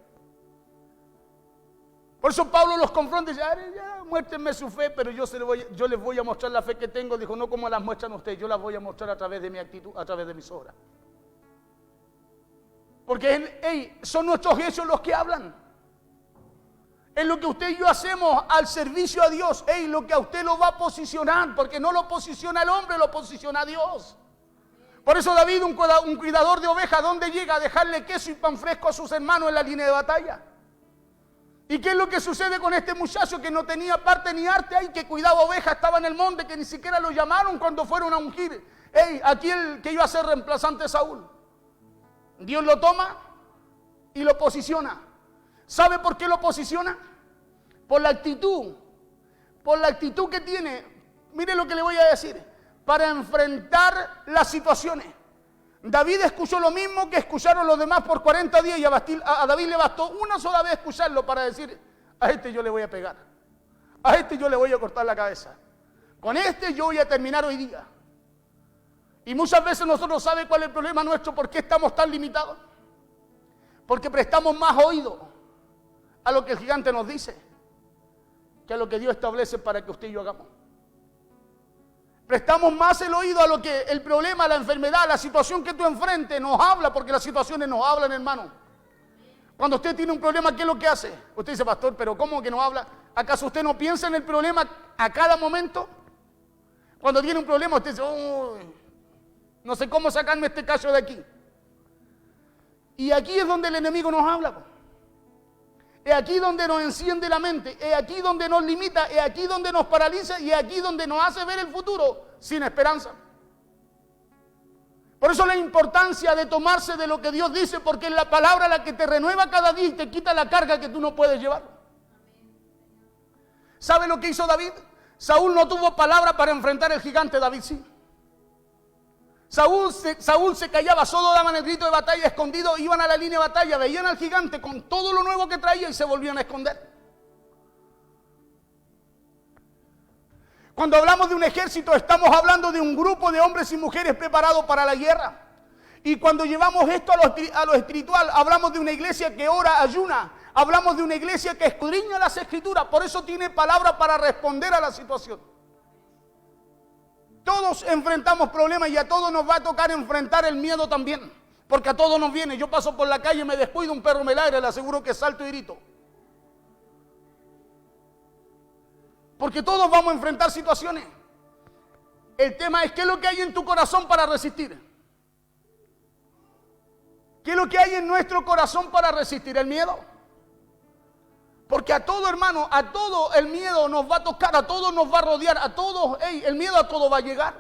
Por eso Pablo los confronta y dice, ya, muéstrenme su fe, pero yo les voy a mostrar la fe que tengo. Dijo, no como las muestran ustedes, yo las voy a mostrar a través de mi actitud, a través de mis obras. Porque son nuestros hechos los que hablan. Es lo que usted y yo hacemos al servicio a Dios. Lo que a usted lo va a posicionar, porque no lo posiciona el hombre, lo posiciona Dios. Por eso David, un cuidador de ovejas, ¿dónde llega? A dejarle queso y pan fresco a sus hermanos en la línea de batalla. ¿Y qué es lo que sucede con este muchacho que no tenía parte ni arte ahí, que cuidaba ovejas, estaba en el monte, que ni siquiera lo llamaron cuando fueron a ungir? Aquí el que iba a ser reemplazante de Saúl. Dios lo toma y lo posiciona. ¿Sabe por qué lo posiciona? Por la actitud. Por la actitud que tiene. Mire lo que le voy a decir. Para enfrentar las situaciones. David escuchó lo mismo que escucharon los demás por 40 días y a David le bastó una sola vez escucharlo para decir, a este yo le voy a pegar. A este yo le voy a cortar la cabeza. Con este yo voy a terminar hoy día. Y muchas veces nosotros sabemos cuál es el problema nuestro, por qué estamos tan limitados. Porque prestamos más oído a lo que el gigante nos dice que a lo que Dios establece para que usted y yo hagamos. Prestamos más el oído a lo que el problema, la enfermedad, la situación que tú enfrentes nos habla, porque las situaciones nos hablan, hermano. Cuando usted tiene un problema, ¿qué es lo que hace? Usted dice, pastor, pero ¿cómo que no habla? ¿Acaso usted no piensa en el problema a cada momento? Cuando tiene un problema, usted dice, no sé cómo sacarme este cacho de aquí. Y aquí es donde el enemigo nos habla. Es aquí donde nos enciende la mente, es aquí donde nos limita, es aquí donde nos paraliza y es aquí donde nos hace ver el futuro sin esperanza. Por eso la importancia de tomarse de lo que Dios dice, porque es la palabra la que te renueva cada día y te quita la carga que tú no puedes llevar. ¿Sabe lo que hizo David? Saúl no tuvo palabra para enfrentar el gigante, David sí. Saúl se callaba, solo daban el grito de batalla escondido, iban a la línea de batalla, veían al gigante con todo lo nuevo que traía y se volvían a esconder. Cuando hablamos de un ejército, estamos hablando de un grupo de hombres y mujeres preparados para la guerra. Y cuando llevamos esto a lo espiritual, hablamos de una iglesia que ora, ayuna, hablamos de una iglesia que escudriña las escrituras, por eso tiene palabra para responder a la situación. Todos enfrentamos problemas y a todos nos va a tocar enfrentar el miedo también. Porque a todos nos viene. Yo paso por la calle, me descuido, un perro me ladra, le aseguro que salto y grito. Porque todos vamos a enfrentar situaciones. El tema es qué es lo que hay en tu corazón para resistir. ¿Qué es lo que hay en nuestro corazón para resistir el miedo? Porque a todo, hermano, a todo el miedo nos va a tocar, a todos nos va a rodear, a todos, el miedo a todo va a llegar.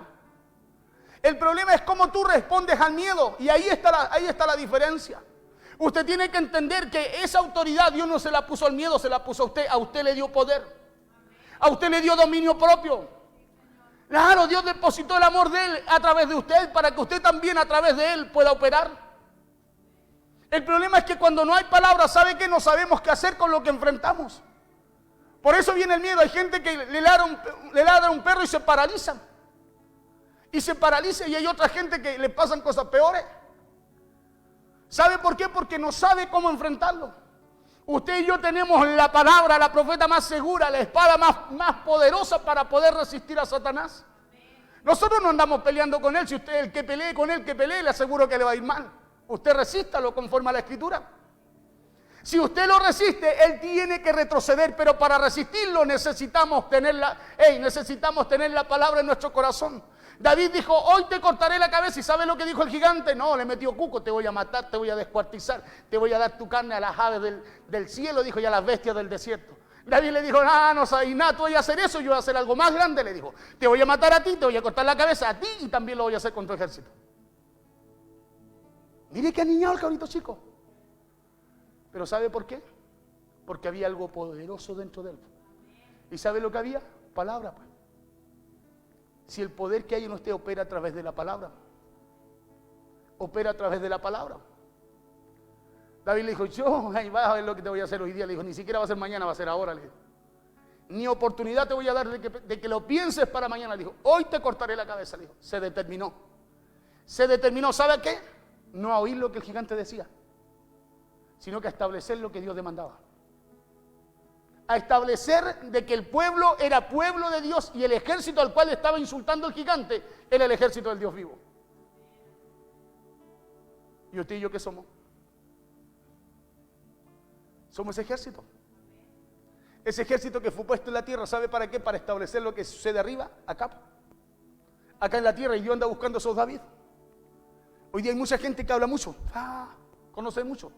El problema es cómo tú respondes al miedo y ahí está la diferencia. Usted tiene que entender que esa autoridad Dios no se la puso al miedo, se la puso a usted le dio poder. A usted le dio dominio propio. Claro, Dios depositó el amor de Él a través de usted para que usted también a través de Él pueda operar. El problema es que cuando no hay palabras, ¿sabe qué? No sabemos qué hacer con lo que enfrentamos. Por eso viene el miedo. Hay gente que le ladra un perro y se paraliza. Y se paraliza y hay otra gente que le pasan cosas peores. ¿Sabe por qué? Porque no sabe cómo enfrentarlo. Usted y yo tenemos la palabra, la profeta más segura, la espada más poderosa para poder resistir a Satanás. Nosotros no andamos peleando con él. Si usted el que pelee con él, que pelee, le aseguro que le va a ir mal. Usted resístalo conforme a la Escritura. Si usted lo resiste, él tiene que retroceder, pero para resistirlo necesitamos tener la palabra en nuestro corazón. David dijo, hoy te cortaré la cabeza. ¿Y sabe lo que dijo el gigante? No, le metió cuco, te voy a matar, te voy a descuartizar, te voy a dar tu carne a las aves del cielo, dijo, y a las bestias del desierto. David le dijo, no sabes nada, tú vas a hacer eso, yo voy a hacer algo más grande, le dijo. Te voy a matar a ti, te voy a cortar la cabeza a ti y también lo voy a hacer con tu ejército. Mire que aniñado el cabrito chico. Pero ¿sabe por qué? Porque había algo poderoso dentro de él. ¿Y sabe lo que había? Palabra, pues. Si el poder que hay en usted opera a través de la palabra. Opera a través de la palabra. David le dijo, ahí vas a ver lo que te voy a hacer hoy día. Le dijo, ni siquiera va a ser mañana, va a ser ahora. Le dijo, ni oportunidad te voy a dar de que lo pienses para mañana. Le dijo, hoy te cortaré la cabeza. Le dijo, se determinó. Se determinó, ¿sabe qué? No a oír lo que el gigante decía, sino que a establecer lo que Dios demandaba. A establecer de que el pueblo era pueblo de Dios y el ejército al cual estaba insultando el gigante era el ejército del Dios vivo. ¿Y usted y yo qué somos? Somos ese ejército. Ese ejército que fue puesto en la tierra, ¿sabe para qué? Para establecer lo que sucede arriba, acá en la tierra. Y Dios anda buscando a esos David. Hoy día hay mucha gente que habla mucho, conoce mucho,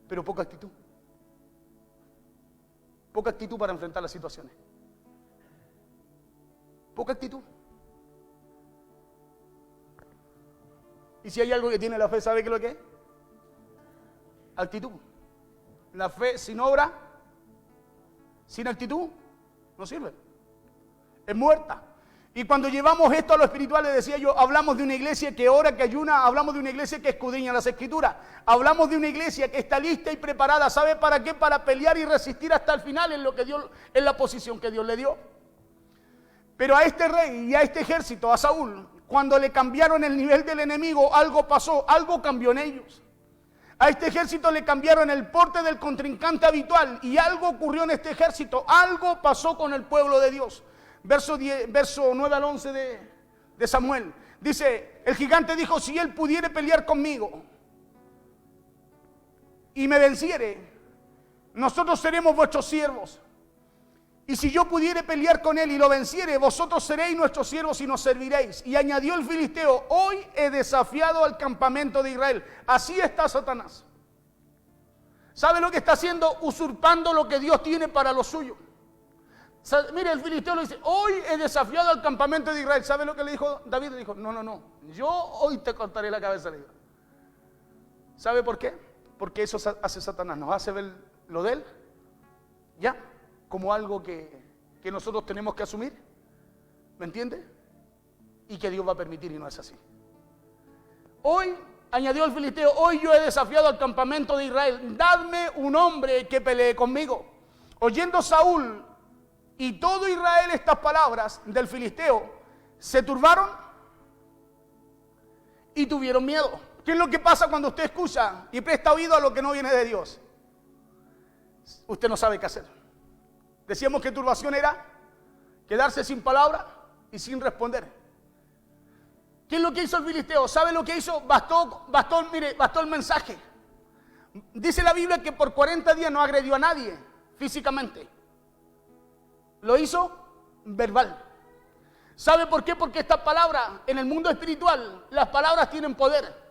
pero poca actitud. Poca actitud para enfrentar las situaciones. Poca actitud. Y si hay algo que tiene la fe, ¿sabe qué es lo que es? Actitud. La fe sin obra, sin actitud, no sirve. Es muerta. Y cuando llevamos esto a lo espiritual, les decía yo, hablamos de una iglesia que ora, que ayuna, hablamos de una iglesia que escudriña las Escrituras, hablamos de una iglesia que está lista y preparada, ¿sabe para qué? Para pelear y resistir hasta el final en lo que Dios, en la posición que Dios le dio. Pero a este rey y a este ejército, a Saúl, cuando le cambiaron el nivel del enemigo, algo pasó, algo cambió en ellos. A este ejército le cambiaron el porte del contrincante habitual y algo ocurrió en este ejército, algo pasó con el pueblo de Dios. Verso 9 al 11 de Samuel. Dice, el gigante dijo, si él pudiere pelear conmigo y me venciere, nosotros seremos vuestros siervos. Y si yo pudiere pelear con él y lo venciere, vosotros seréis nuestros siervos y nos serviréis. Y añadió el filisteo, hoy he desafiado al campamento de Israel. Así está Satanás. ¿Sabe lo que está haciendo? Usurpando lo que Dios tiene para lo suyo. Mire, el filisteo le dice, hoy he desafiado al campamento de Israel. ¿Sabe lo que le dijo David? Le dijo, no, yo hoy te cortaré la cabeza. Le dijo. ¿Sabe por qué? Porque eso hace Satanás, nos hace ver lo de él, ya, como algo que nosotros tenemos que asumir, ¿me entiende? Y que Dios va a permitir y no es así. Hoy, añadió el filisteo, hoy yo he desafiado al campamento de Israel, dadme un hombre que pelee conmigo. Oyendo Saúl y todo Israel estas palabras del filisteo, se turbaron y tuvieron miedo. ¿Qué es lo que pasa cuando usted escucha y presta oído a lo que no viene de Dios? Usted no sabe qué hacer. Decíamos que turbación era quedarse sin palabra y sin responder. ¿Qué es lo que hizo el filisteo? ¿Sabe lo que hizo? Bastó el mensaje. Dice la Biblia que por 40 días no agredió a nadie físicamente. Lo hizo verbal. ¿Sabe por qué? Porque esta palabra, en el mundo espiritual, las palabras tienen poder.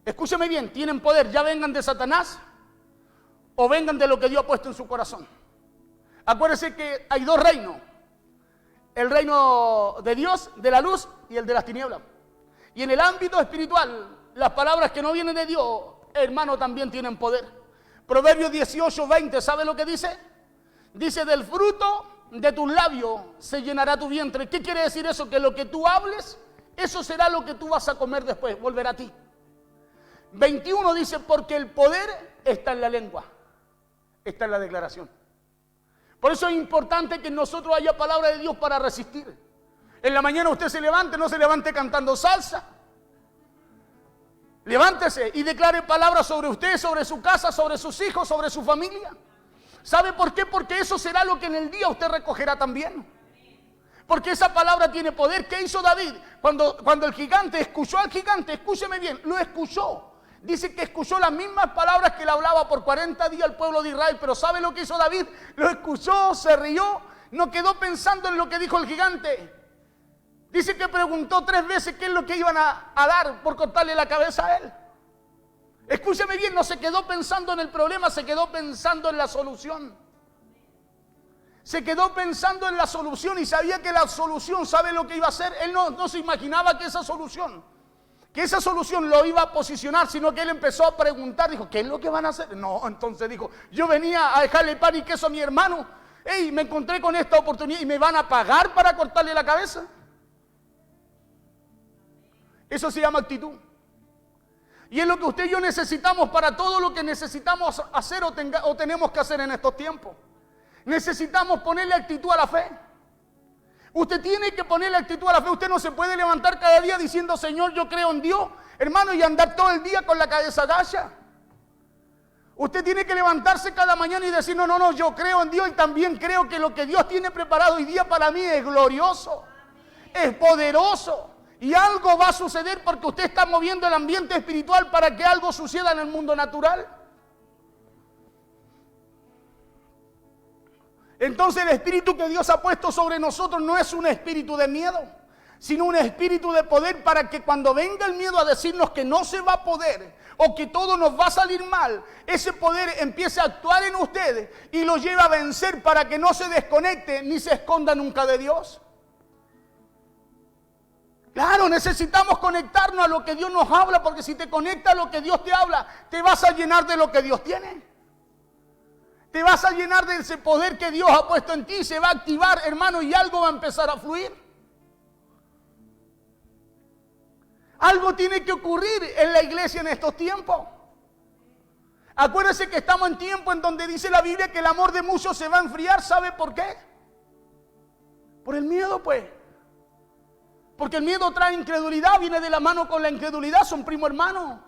Escúcheme bien, tienen poder, ya vengan de Satanás o vengan de lo que Dios ha puesto en su corazón. Acuérdese que hay dos reinos. El reino de Dios, de la luz, y el de las tinieblas. Y en el ámbito espiritual, las palabras que no vienen de Dios, hermano, también tienen poder. Proverbios 18:20, ¿sabe lo que dice? Dice, del fruto de tus labios se llenará tu vientre. ¿Qué quiere decir eso? Que lo que tú hables, eso será lo que tú vas a comer después, volverá a ti. 21 dice, porque el poder está en la lengua, está en la declaración. Por eso es importante que en nosotros haya palabra de Dios para resistir. En la mañana usted se levante, no se levante cantando salsa. Levántese y declare palabras sobre usted, sobre su casa, sobre sus hijos, sobre su familia. ¿Sabe por qué? Porque eso será lo que en el día usted recogerá también. Porque esa palabra tiene poder. ¿Qué hizo David? Cuando el gigante escuchó al gigante, escúcheme bien, lo escuchó. Dice que escuchó las mismas palabras que le hablaba por 40 días al pueblo de Israel. Pero ¿sabe lo que hizo David? Lo escuchó, se rió, no quedó pensando en lo que dijo el gigante. Dice que preguntó 3 veces qué es lo que iban a dar por cortarle la cabeza a él. Escúcheme bien, no se quedó pensando en el problema, se quedó pensando en la solución. Se quedó pensando en la solución y sabía que la solución, ¿sabe lo que iba a hacer? Él no se imaginaba que esa solución lo iba a posicionar, sino que él empezó a preguntar, dijo, ¿qué es lo que van a hacer? No, entonces dijo, yo venía a dejarle pan y queso a mi hermano, me encontré con esta oportunidad y me van a pagar para cortarle la cabeza. Eso se llama actitud. Y es lo que usted y yo necesitamos para todo lo que necesitamos hacer o tenemos que hacer en estos tiempos. Necesitamos ponerle actitud a la fe. Usted tiene que ponerle actitud a la fe. Usted no se puede levantar cada día diciendo, Señor, yo creo en Dios, hermano, y andar todo el día con la cabeza gacha. Usted tiene que levantarse cada mañana y decir, no, yo creo en Dios y también creo que lo que Dios tiene preparado hoy día para mí es glorioso, es poderoso. Y algo va a suceder porque usted está moviendo el ambiente espiritual para que algo suceda en el mundo natural. Entonces el espíritu que Dios ha puesto sobre nosotros no es un espíritu de miedo, sino un espíritu de poder para que cuando venga el miedo a decirnos que no se va a poder o que todo nos va a salir mal, ese poder empiece a actuar en ustedes y lo lleve a vencer para que no se desconecte ni se esconda nunca de Dios. Claro, necesitamos conectarnos a lo que Dios nos habla, porque si te conectas a lo que Dios te habla, te vas a llenar de lo que Dios tiene. Te vas a llenar de ese poder que Dios ha puesto en ti, se va a activar, hermano, y algo va a empezar a fluir. Algo tiene que ocurrir en la iglesia en estos tiempos. Acuérdense que estamos en tiempo en donde dice la Biblia que el amor de muchos se va a enfriar. ¿Sabe por qué? Por el miedo, pues. Porque el miedo trae incredulidad, viene de la mano con la incredulidad, son primo hermano.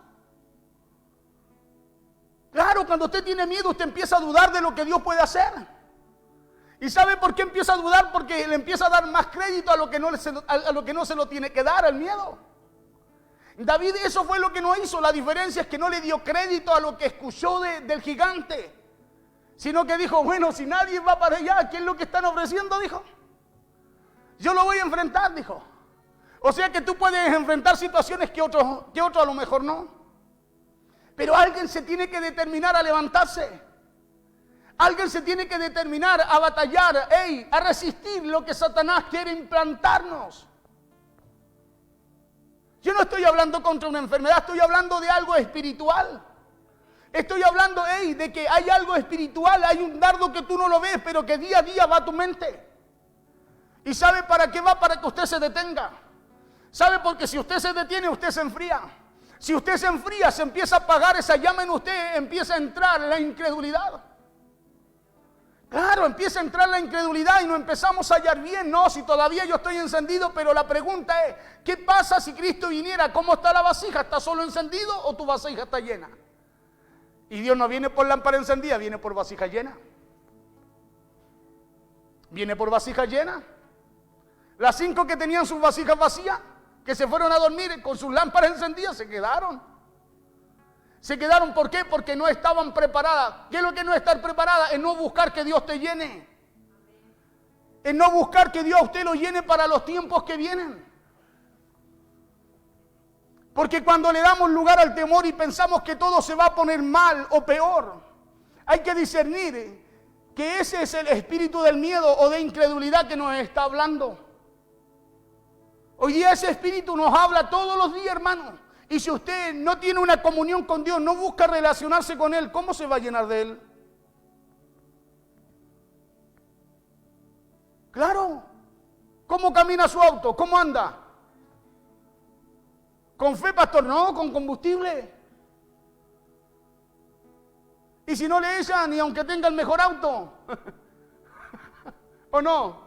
Claro, cuando usted tiene miedo, usted empieza a dudar de lo que Dios puede hacer. ¿Y sabe por qué empieza a dudar? Porque le empieza a dar más crédito a lo que no se lo tiene que dar, al miedo. David eso fue lo que no hizo. La diferencia es que no le dio crédito a lo que escuchó del gigante, sino que dijo, bueno, si nadie va para allá, ¿qué es lo que están ofreciendo? Dijo, yo lo voy a enfrentar, dijo. O sea que tú puedes enfrentar situaciones que otros a lo mejor no. Pero alguien se tiene que determinar a levantarse. Alguien se tiene que determinar a batallar, a resistir lo que Satanás quiere implantarnos. Yo no estoy hablando contra una enfermedad, estoy hablando de algo espiritual. Estoy hablando, de que hay algo espiritual, hay un dardo que tú no lo ves, pero que día a día va a tu mente. ¿Y sabe para qué va? Para que usted se detenga. ¿Sabe? Porque si usted se detiene, usted se enfría. Si usted se enfría, se empieza a apagar esa llama en usted, empieza a entrar la incredulidad. Claro, empieza a entrar la incredulidad y nos empezamos a hallar bien. No, si todavía yo estoy encendido, pero la pregunta es, ¿qué pasa si Cristo viniera? ¿Cómo está la vasija? ¿Está solo encendido o tu vasija está llena? Y Dios no viene por lámpara encendida, viene por vasija llena. Viene por vasija llena. Las 5 que tenían sus vasijas vacías, que se fueron a dormir con sus lámparas encendidas, se quedaron. ¿Se quedaron por qué? Porque no estaban preparadas. ¿Qué es lo que no es estar preparada? Es no buscar que Dios te llene. Es no buscar que Dios a usted lo llene para los tiempos que vienen. Porque cuando le damos lugar al temor y pensamos que todo se va a poner mal o peor, hay que discernir que ese es el espíritu del miedo o de incredulidad que nos está hablando. Hoy día ese espíritu nos habla todos los días, hermano. Y si usted no tiene una comunión con Dios, no busca relacionarse con Él, ¿cómo se va a llenar de Él? Claro. ¿Cómo camina su auto? ¿Cómo anda? ¿Con fe, pastor? No, con combustible. Y si no le echan, ni aunque tenga el mejor auto. ¿O no?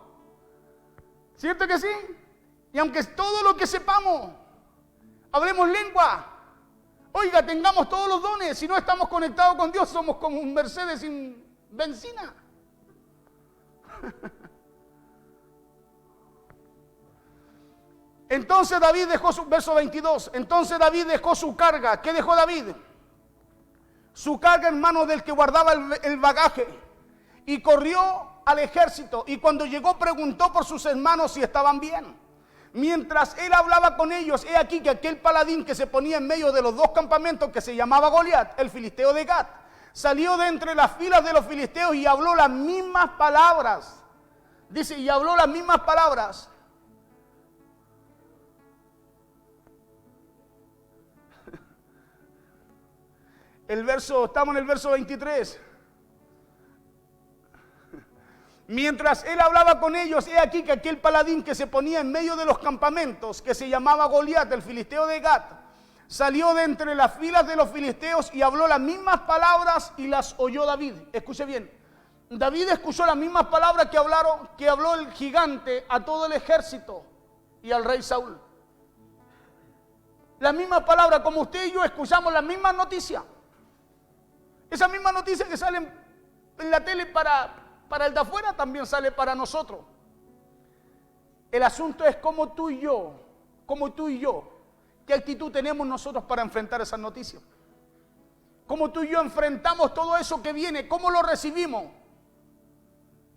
¿Cierto que sí? Y aunque todo lo que sepamos, hablemos lengua, oiga, tengamos todos los dones, si no estamos conectados con Dios, somos como un Mercedes benzina. Entonces David dejó su, verso 22, entonces David dejó su carga. ¿Qué dejó David? Su carga en manos del que guardaba el bagaje, y corrió al ejército, y cuando llegó preguntó por sus hermanos si estaban bien. Mientras él hablaba con ellos, he aquí que aquel paladín que se ponía en medio de los dos campamentos, que se llamaba Goliat, el filisteo de Gat, salió de entre las filas de los filisteos y habló las mismas palabras. Dice, y habló las mismas palabras. Estamos en el verso 23. Mientras él hablaba con ellos, he aquí que aquel paladín que se ponía en medio de los campamentos, que se llamaba Goliat, el filisteo de Gat, salió de entre las filas de los filisteos y habló las mismas palabras y las oyó David. Escuche bien, David escuchó las mismas palabras que habló el gigante a todo el ejército y al rey Saúl. Las mismas palabras, como usted y yo escuchamos las mismas noticias. Esa misma noticia que sale en la tele para el de afuera, también sale para nosotros. El asunto es cómo tú y yo, qué actitud tenemos nosotros para enfrentar esas noticias. Cómo tú y yo enfrentamos todo eso que viene, cómo lo recibimos.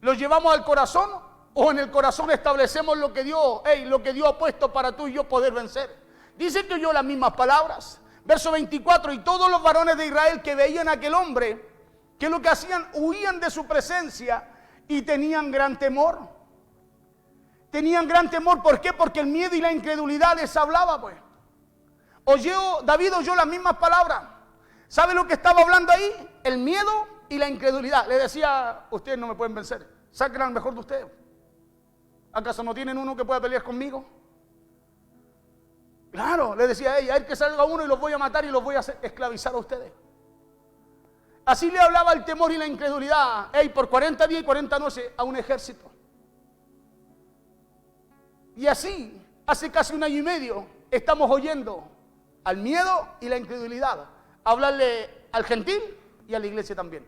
¿Lo llevamos al corazón o en el corazón establecemos lo que Dios ha puesto para tú y yo poder vencer? Dice que oyó las mismas palabras. Verso 24, y todos los varones de Israel que veían a aquel hombre, ¿qué es lo que hacían? Huían de su presencia y tenían gran temor. Tenían gran temor, ¿por qué? Porque el miedo y la incredulidad les hablaba, pues. David oyó las mismas palabras. ¿Sabe lo que estaba hablando ahí? El miedo y la incredulidad. Le decía, ustedes no me pueden vencer, saquen al mejor de ustedes. ¿Acaso no tienen uno que pueda pelear conmigo? Claro, le decía a ella, a ver que salga uno y los voy a matar y los voy a esclavizar a ustedes. Así le hablaba el temor y la incredulidad, por 40 días y 40 noches a un ejército. Y así, hace casi un año y medio, estamos oyendo al miedo y la incredulidad hablarle al gentil y a la iglesia también.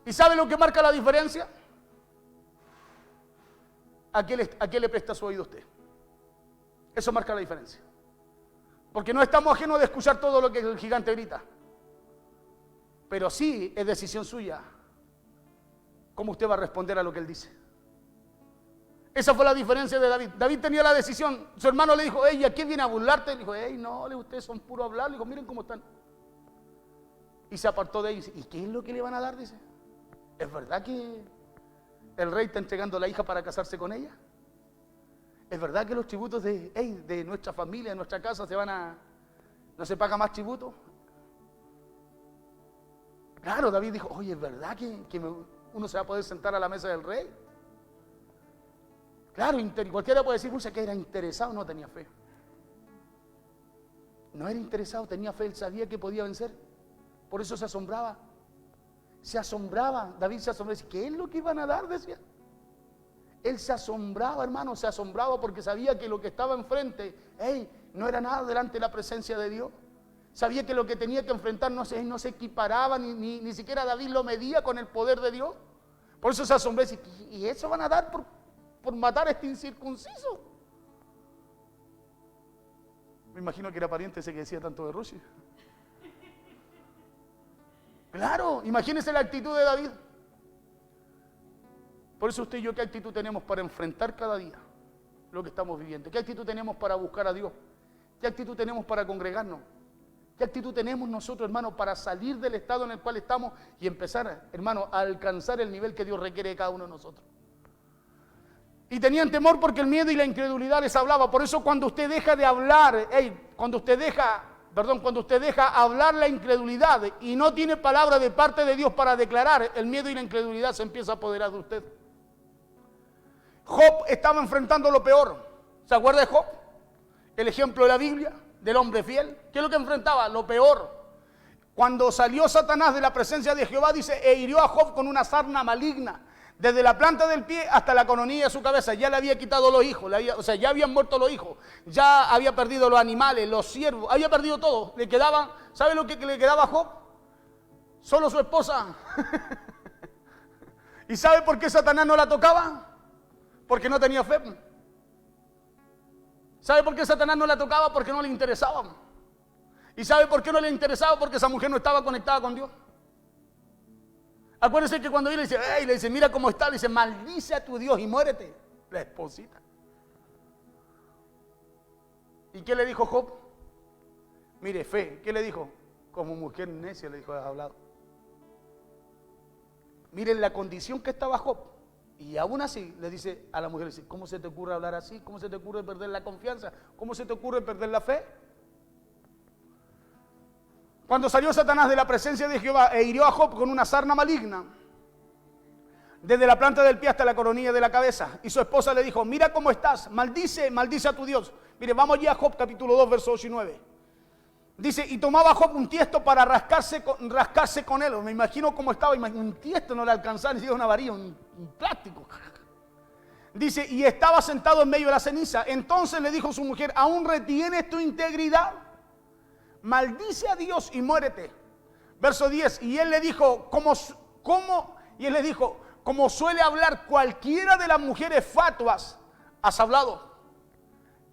¿Y sabe lo que marca la diferencia? ¿A qué le presta su oído usted? Eso marca la diferencia. Porque no estamos ajenos de escuchar todo lo que el gigante grita. Pero sí es decisión suya cómo usted va a responder a lo que él dice. Esa fue la diferencia de David. David tenía la decisión. Su hermano le dijo, ¿a qué viene a burlarte? Le dijo, no, ustedes son puro hablar. Le dijo, miren cómo están. Y se apartó de ellos. ¿Y qué es lo que le van a dar? Dice, ¿es verdad que el rey está entregando a la hija para casarse con ella? ¿Es verdad que los tributos de nuestra familia, de nuestra casa, no se paga más tributo? Claro, David dijo, oye, ¿es verdad que uno se va a poder sentar a la mesa del rey? Claro, cualquiera puede decir, que era interesado, no tenía fe. No era interesado, tenía fe, él sabía que podía vencer. Por eso se asombraba. David se asombraba, decía, ¿qué es lo que iban a dar? Decía. Él se asombraba, hermano, se asombraba porque sabía que lo que estaba enfrente, no era nada delante de la presencia de Dios. Sabía que lo que tenía que enfrentar no se equiparaba, ni siquiera David lo medía con el poder de Dios. Por eso se asombraba y decía, ¿y eso van a dar por matar a este incircunciso? Me imagino que era pariente ese que decía tanto de Rusia. Claro, imagínense la actitud de David. Por eso usted y yo, ¿qué actitud tenemos para enfrentar cada día lo que estamos viviendo? ¿Qué actitud tenemos para buscar a Dios? ¿Qué actitud tenemos para congregarnos? ¿Qué actitud tenemos nosotros, hermano, para salir del estado en el cual estamos y empezar, hermano, a alcanzar el nivel que Dios requiere de cada uno de nosotros? Y tenían temor porque el miedo y la incredulidad les hablaba. Por eso cuando usted deja de hablar, cuando usted deja hablar la incredulidad y no tiene palabra de parte de Dios para declarar, el miedo y la incredulidad se empieza a apoderar de usted. Job estaba enfrentando lo peor. ¿Se acuerda de Job? El ejemplo de la Biblia, del hombre fiel. ¿Qué es lo que enfrentaba? Lo peor. Cuando salió Satanás de la presencia de Jehová, dice, e hirió a Job con una sarna maligna, desde la planta del pie hasta la coronilla de su cabeza. Ya le había quitado los hijos, ya habían muerto los hijos, ya había perdido los animales, los siervos, había perdido todo. Le quedaba, ¿sabe lo que le quedaba a Job? Solo su esposa. ¿Y sabe por qué Satanás no la tocaba? Porque no tenía fe. ¿Sabe por qué Satanás no la tocaba? Porque no le interesaba. ¿Y sabe por qué no le interesaba? Porque esa mujer no estaba conectada con Dios. Acuérdense que cuando él le dice, hey, le dice, mira cómo está, le dice, maldice a tu Dios y muérete. La esposita. ¿Y qué le dijo Job? Mire, fe. ¿Qué le dijo? Como mujer necia le dijo, has hablado. Miren la condición que estaba Job. Y aún así le dice a la mujer, le dice, ¿cómo se te ocurre hablar así? ¿Cómo se te ocurre perder la confianza? ¿Cómo se te ocurre perder la fe? Cuando salió Satanás de la presencia de Jehová e hirió a Job con una sarna maligna, desde la planta del pie hasta la coronilla de la cabeza, y su esposa le dijo, mira cómo estás, maldice, maldice a tu Dios. Mire, vamos ya a Job capítulo 2, versos 8 y 9. Dice, y tomaba Job un tiesto para rascarse con él. Me imagino cómo estaba, un tiesto no le alcanzaba, ni siquiera una varilla, un plástico. Dice, y estaba sentado en medio de la ceniza. Entonces le dijo su mujer, ¿aún retienes tu integridad? Maldice a Dios y muérete. Verso 10, y él le dijo, y él le dijo, como suele hablar cualquiera de las mujeres fatuas, has hablado.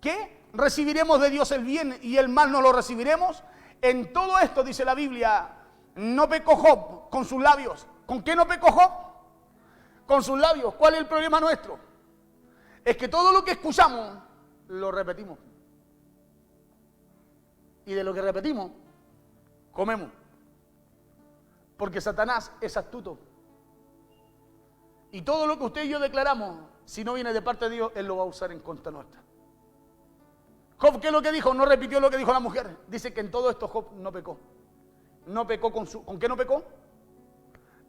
¿Qué? ¿Recibiremos de Dios el bien y el mal no lo recibiremos? En todo esto, dice la Biblia, no pecó Job con sus labios. ¿Con qué no pecó Job? Con sus labios. ¿Cuál es el problema nuestro? Es que todo lo que escuchamos, lo repetimos. Y de lo que repetimos, comemos. Porque Satanás es astuto. Y todo lo que usted y yo declaramos, si no viene de parte de Dios, Él lo va a usar en contra nuestra. Job, ¿qué es lo que dijo? No repitió lo que dijo la mujer. Dice que en todo esto Job no pecó. No pecó ¿con qué no pecó?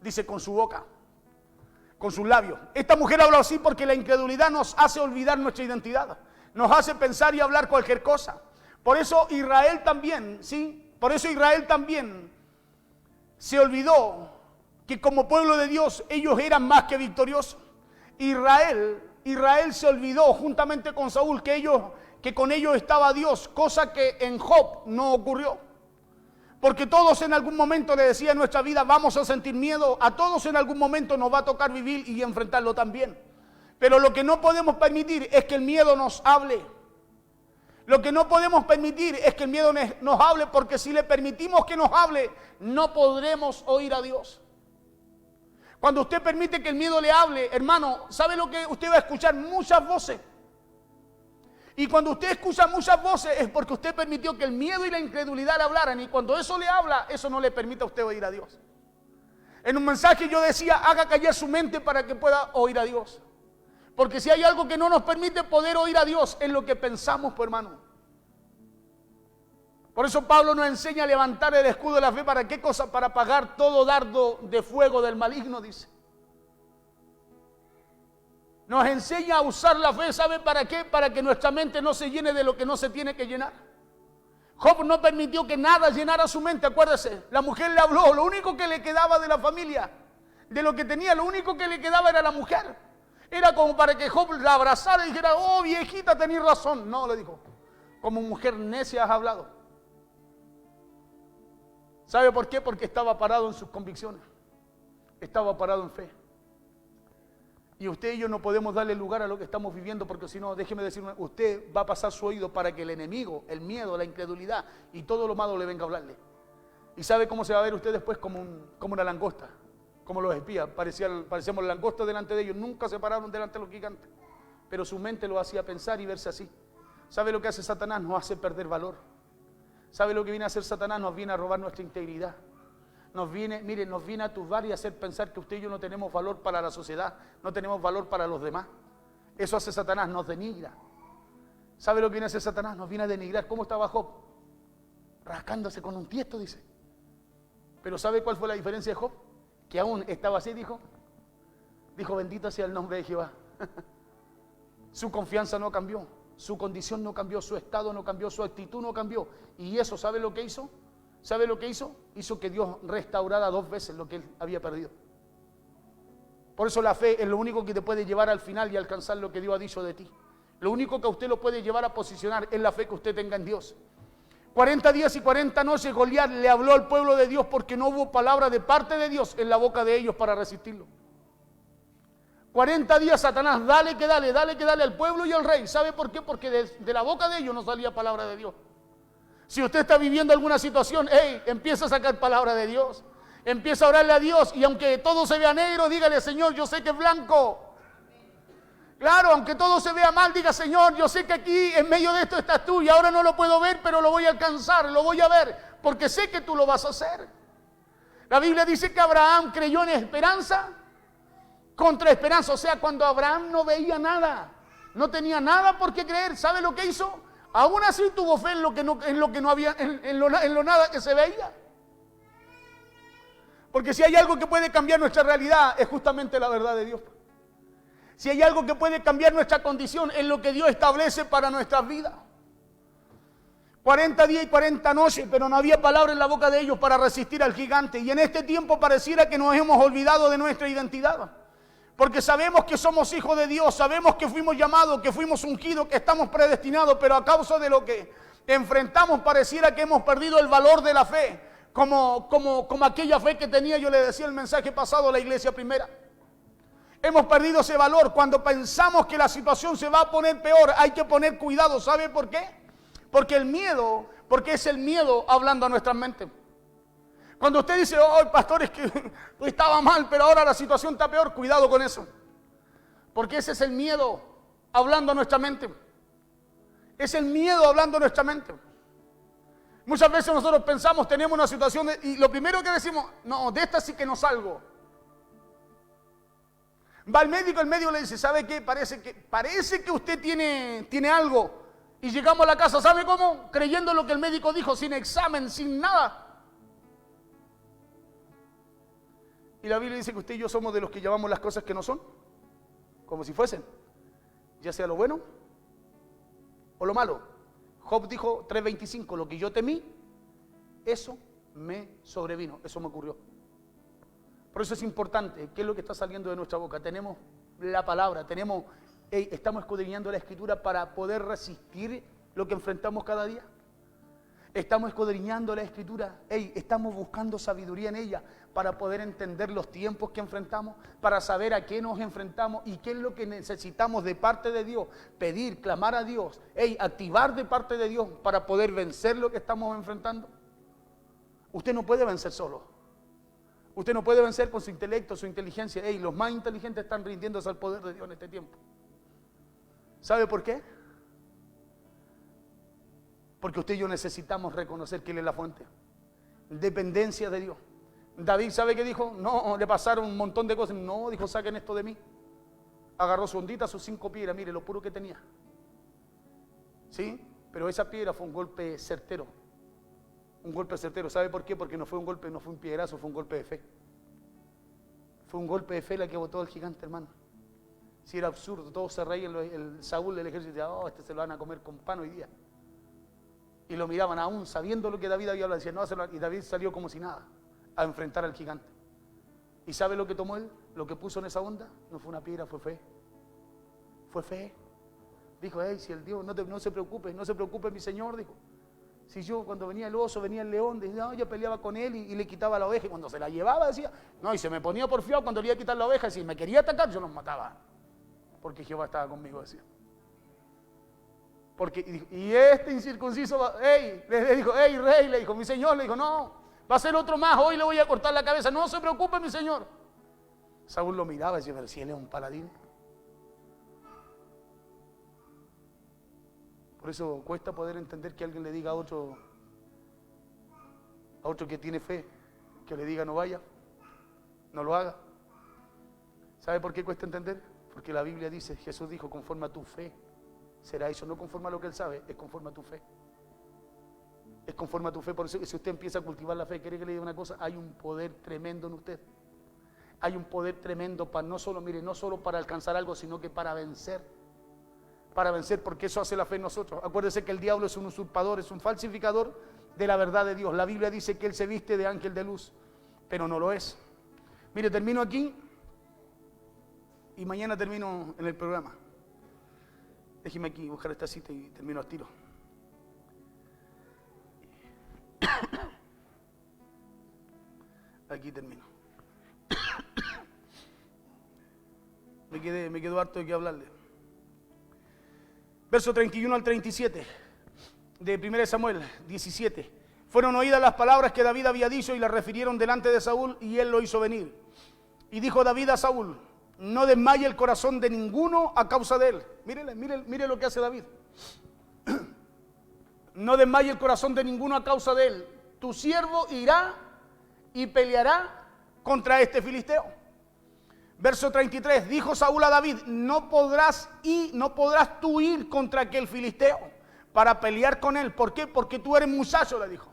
Dice con su boca, con sus labios. Esta mujer habló así porque la incredulidad nos hace olvidar nuestra identidad. Nos hace pensar y hablar cualquier cosa. Por eso Israel también, ¿sí? Por eso Israel también se olvidó que como pueblo de Dios ellos eran más que victoriosos. Israel se olvidó juntamente con Saúl que con ellos estaba Dios, cosa que en Job no ocurrió. Porque todos en algún momento, le decía, en nuestra vida vamos a sentir miedo, a todos en algún momento nos va a tocar vivir y enfrentarlo también. Pero lo que no podemos permitir es que el miedo nos hable. Lo que no podemos permitir es que el miedo nos hable, porque si le permitimos que nos hable, no podremos oír a Dios. Cuando usted permite que el miedo le hable, hermano, ¿sabe lo que usted va a escuchar? Muchas voces. Y cuando usted escucha muchas voces es porque usted permitió que el miedo y la incredulidad le hablaran. Y cuando eso le habla, eso no le permite a usted oír a Dios. En un mensaje yo decía, haga callar su mente para que pueda oír a Dios. Porque si hay algo que no nos permite poder oír a Dios, es lo que pensamos, pues, hermano. Por eso Pablo nos enseña a levantar el escudo de la fe. ¿Para qué cosa? Para apagar todo dardo de fuego del maligno, dice. Nos enseña a usar la fe, ¿sabe para qué? Para que nuestra mente no se llene de lo que no se tiene que llenar. Job no permitió que nada llenara su mente, acuérdese. La mujer le habló, lo único que le quedaba de la familia, de lo que tenía, lo único que le quedaba era la mujer. Era como para que Job la abrazara y dijera, oh viejita, tenés razón. No, le dijo, como mujer necia has hablado. ¿Sabe por qué? Porque estaba parado en sus convicciones. Estaba parado en fe. Y usted y yo no podemos darle lugar a lo que estamos viviendo, porque si no, déjeme decirle, usted va a pasar su oído para que el enemigo, el miedo, la incredulidad y todo lo malo le venga a hablarle. ¿Y sabe cómo se va a ver usted después? Como una langosta, como los espías. Parecíamos langostas delante de ellos, nunca se pararon delante de los gigantes. Pero su mente lo hacía pensar y verse así. ¿Sabe lo que hace Satanás? Nos hace perder valor. ¿Sabe lo que viene a hacer Satanás? Nos viene a robar nuestra integridad. Nos viene a turbar y a hacer pensar que usted y yo no tenemos valor para la sociedad, no tenemos valor para los demás. Eso hace Satanás, nos denigra. ¿Sabe lo que viene a hacer Satanás? Nos viene a denigrar. ¿Cómo estaba Job? Rascándose con un tiesto, dice. Pero ¿sabe cuál fue la diferencia de Job? Que aún estaba así, dijo, bendito sea el nombre de Jehová. Su confianza no cambió, su condición no cambió, su estado no cambió, su actitud no cambió. Y eso, ¿sabe lo que hizo? ¿Sabe lo que hizo? Hizo que Dios restaurara 2 veces lo que él había perdido. Por eso la fe es lo único que te puede llevar al final y alcanzar lo que Dios ha dicho de ti. Lo único que a usted lo puede llevar a posicionar es la fe que usted tenga en Dios. 40 días y 40 noches Goliat le habló al pueblo de Dios porque no hubo palabra de parte de Dios en la boca de ellos para resistirlo. 40 días Satanás, dale que dale al pueblo y al rey. ¿Sabe por qué? Porque de la boca de ellos no salía palabra de Dios. Si usted está viviendo alguna situación, empieza a sacar palabra de Dios. Empieza a orarle a Dios y aunque todo se vea negro, dígale, Señor, yo sé que es blanco. Claro, aunque todo se vea mal, diga, Señor, yo sé que aquí en medio de esto estás tú y ahora no lo puedo ver, pero lo voy a alcanzar, lo voy a ver, porque sé que tú lo vas a hacer. La Biblia dice que Abraham creyó en esperanza contra esperanza, o sea, cuando Abraham no veía nada, no tenía nada por qué creer, ¿sabe lo que hizo? Aún así tuvo fe en lo que no había, en lo nada que se veía. Porque si hay algo que puede cambiar nuestra realidad, es justamente la verdad de Dios. Si hay algo que puede cambiar nuestra condición, es lo que Dios establece para nuestras vidas. 40 días y 40 noches, pero no había palabra en la boca de ellos para resistir al gigante. Y en este tiempo pareciera que nos hemos olvidado de nuestra identidad. Porque sabemos que somos hijos de Dios, sabemos que fuimos llamados, que fuimos ungidos, que estamos predestinados, pero a causa de lo que enfrentamos pareciera que hemos perdido el valor de la fe. Como aquella fe que tenía, yo le decía el mensaje pasado a la iglesia primera. Hemos perdido ese valor. Cuando pensamos que la situación se va a poner peor, hay que poner cuidado. ¿Sabe por qué? Porque es el miedo hablando a nuestra mente. Cuando usted dice, oh, pastor, es que estaba mal, pero ahora la situación está peor, cuidado con eso. Porque ese es el miedo hablando a nuestra mente. Es el miedo hablando a nuestra mente. Muchas veces nosotros pensamos, tenemos una situación y lo primero que decimos, no, de esta sí que no salgo. Va al médico, el médico le dice, ¿sabe qué? Parece que usted tiene algo. Y llegamos a la casa, ¿sabe cómo? Creyendo lo que el médico dijo, sin examen, sin nada. Y la Biblia dice que usted y yo somos de los que llamamos las cosas que no son, como si fuesen, ya sea lo bueno o lo malo. Job dijo 3:25, lo que yo temí, eso me sobrevino, eso me ocurrió. Por eso es importante, ¿qué es lo que está saliendo de nuestra boca? Tenemos la palabra, estamos escudriñando la Escritura para poder resistir lo que enfrentamos cada día. Estamos escudriñando la Escritura, estamos buscando sabiduría en ella para poder entender los tiempos que enfrentamos, para saber a qué nos enfrentamos y qué es lo que necesitamos de parte de Dios, pedir, clamar a Dios, activar de parte de Dios para poder vencer lo que estamos enfrentando. Usted no puede vencer solo. Usted no puede vencer con su intelecto, su inteligencia. Los más inteligentes están rindiéndose al poder de Dios en este tiempo. ¿Sabe por qué? Porque usted y yo necesitamos reconocer que Él es la fuente. Dependencia de Dios. David, ¿sabe qué dijo? No, le pasaron un montón de cosas. No, dijo, saquen esto de mí. Agarró su ondita, sus 5 piedras, mire lo puro que tenía. ¿Sí? Pero esa piedra fue un golpe certero. Un golpe certero. ¿Sabe por qué? Porque no fue un piedrazo, fue un golpe de fe. Fue un golpe de fe la que botó al gigante, hermano. Si era absurdo, todos se reían, el Saúl del ejército decía, oh, se lo van a comer con pan hoy día. Y lo miraban aún, sabiendo lo que David había hablado, decían, no, y David salió como si nada, a enfrentar al gigante. ¿Y sabe lo que tomó él? Lo que puso en esa onda, no fue una piedra, fue fe. Fue fe. Dijo, si el Dios, no se preocupe mi Señor, dijo. Si yo cuando venía el oso, venía el león, decía, no, yo peleaba con él y le quitaba la oveja. Y cuando se la llevaba decía, no, y se me ponía porfiado cuando le iba a quitar la oveja. Y si me quería atacar, yo los mataba. Porque Jehová estaba conmigo, decía. Y este incircunciso, le dijo, rey, le dijo, mi señor, le dijo, no, va a ser otro más, hoy le voy a cortar la cabeza. No se preocupe, mi señor. Saúl lo miraba y decía, pero si él es un paladín. Por eso cuesta poder entender que alguien le diga a otro que tiene fe, que le diga no vaya, no lo haga. ¿Sabe por qué cuesta entender? Porque la Biblia dice, Jesús dijo, conforme a tu fe será eso, no conforme a lo que él sabe, es conforme a tu fe. Es conforme a tu fe, por eso que si usted empieza a cultivar la fe, ¿quiere que le diga una cosa? Hay un poder tremendo en usted. Hay un poder tremendo para no solo para alcanzar algo, sino que para vencer. Para vencer, porque eso hace la fe en nosotros. Acuérdese que el diablo es un usurpador, es un falsificador de la verdad de Dios. La Biblia dice que él se viste de ángel de luz, pero no lo es. Mire, termino aquí y mañana termino en el programa. Déjeme aquí buscar esta cita y termino al tiro. aquí termino. Me quedó harto de qué hablarle. Verso 31 al 37 de 1 Samuel 17. Fueron oídas las palabras que David había dicho y las refirieron delante de Saúl y él lo hizo venir. Y dijo David a Saúl: no desmaye el corazón de ninguno a causa de él. Mire lo que hace David. No desmaye el corazón de ninguno a causa de él. Tu siervo irá y peleará contra este filisteo. Verso 33, dijo Saúl a David: no podrás tú ir contra aquel filisteo para pelear con él. ¿Por qué? Porque tú eres muchacho, le dijo.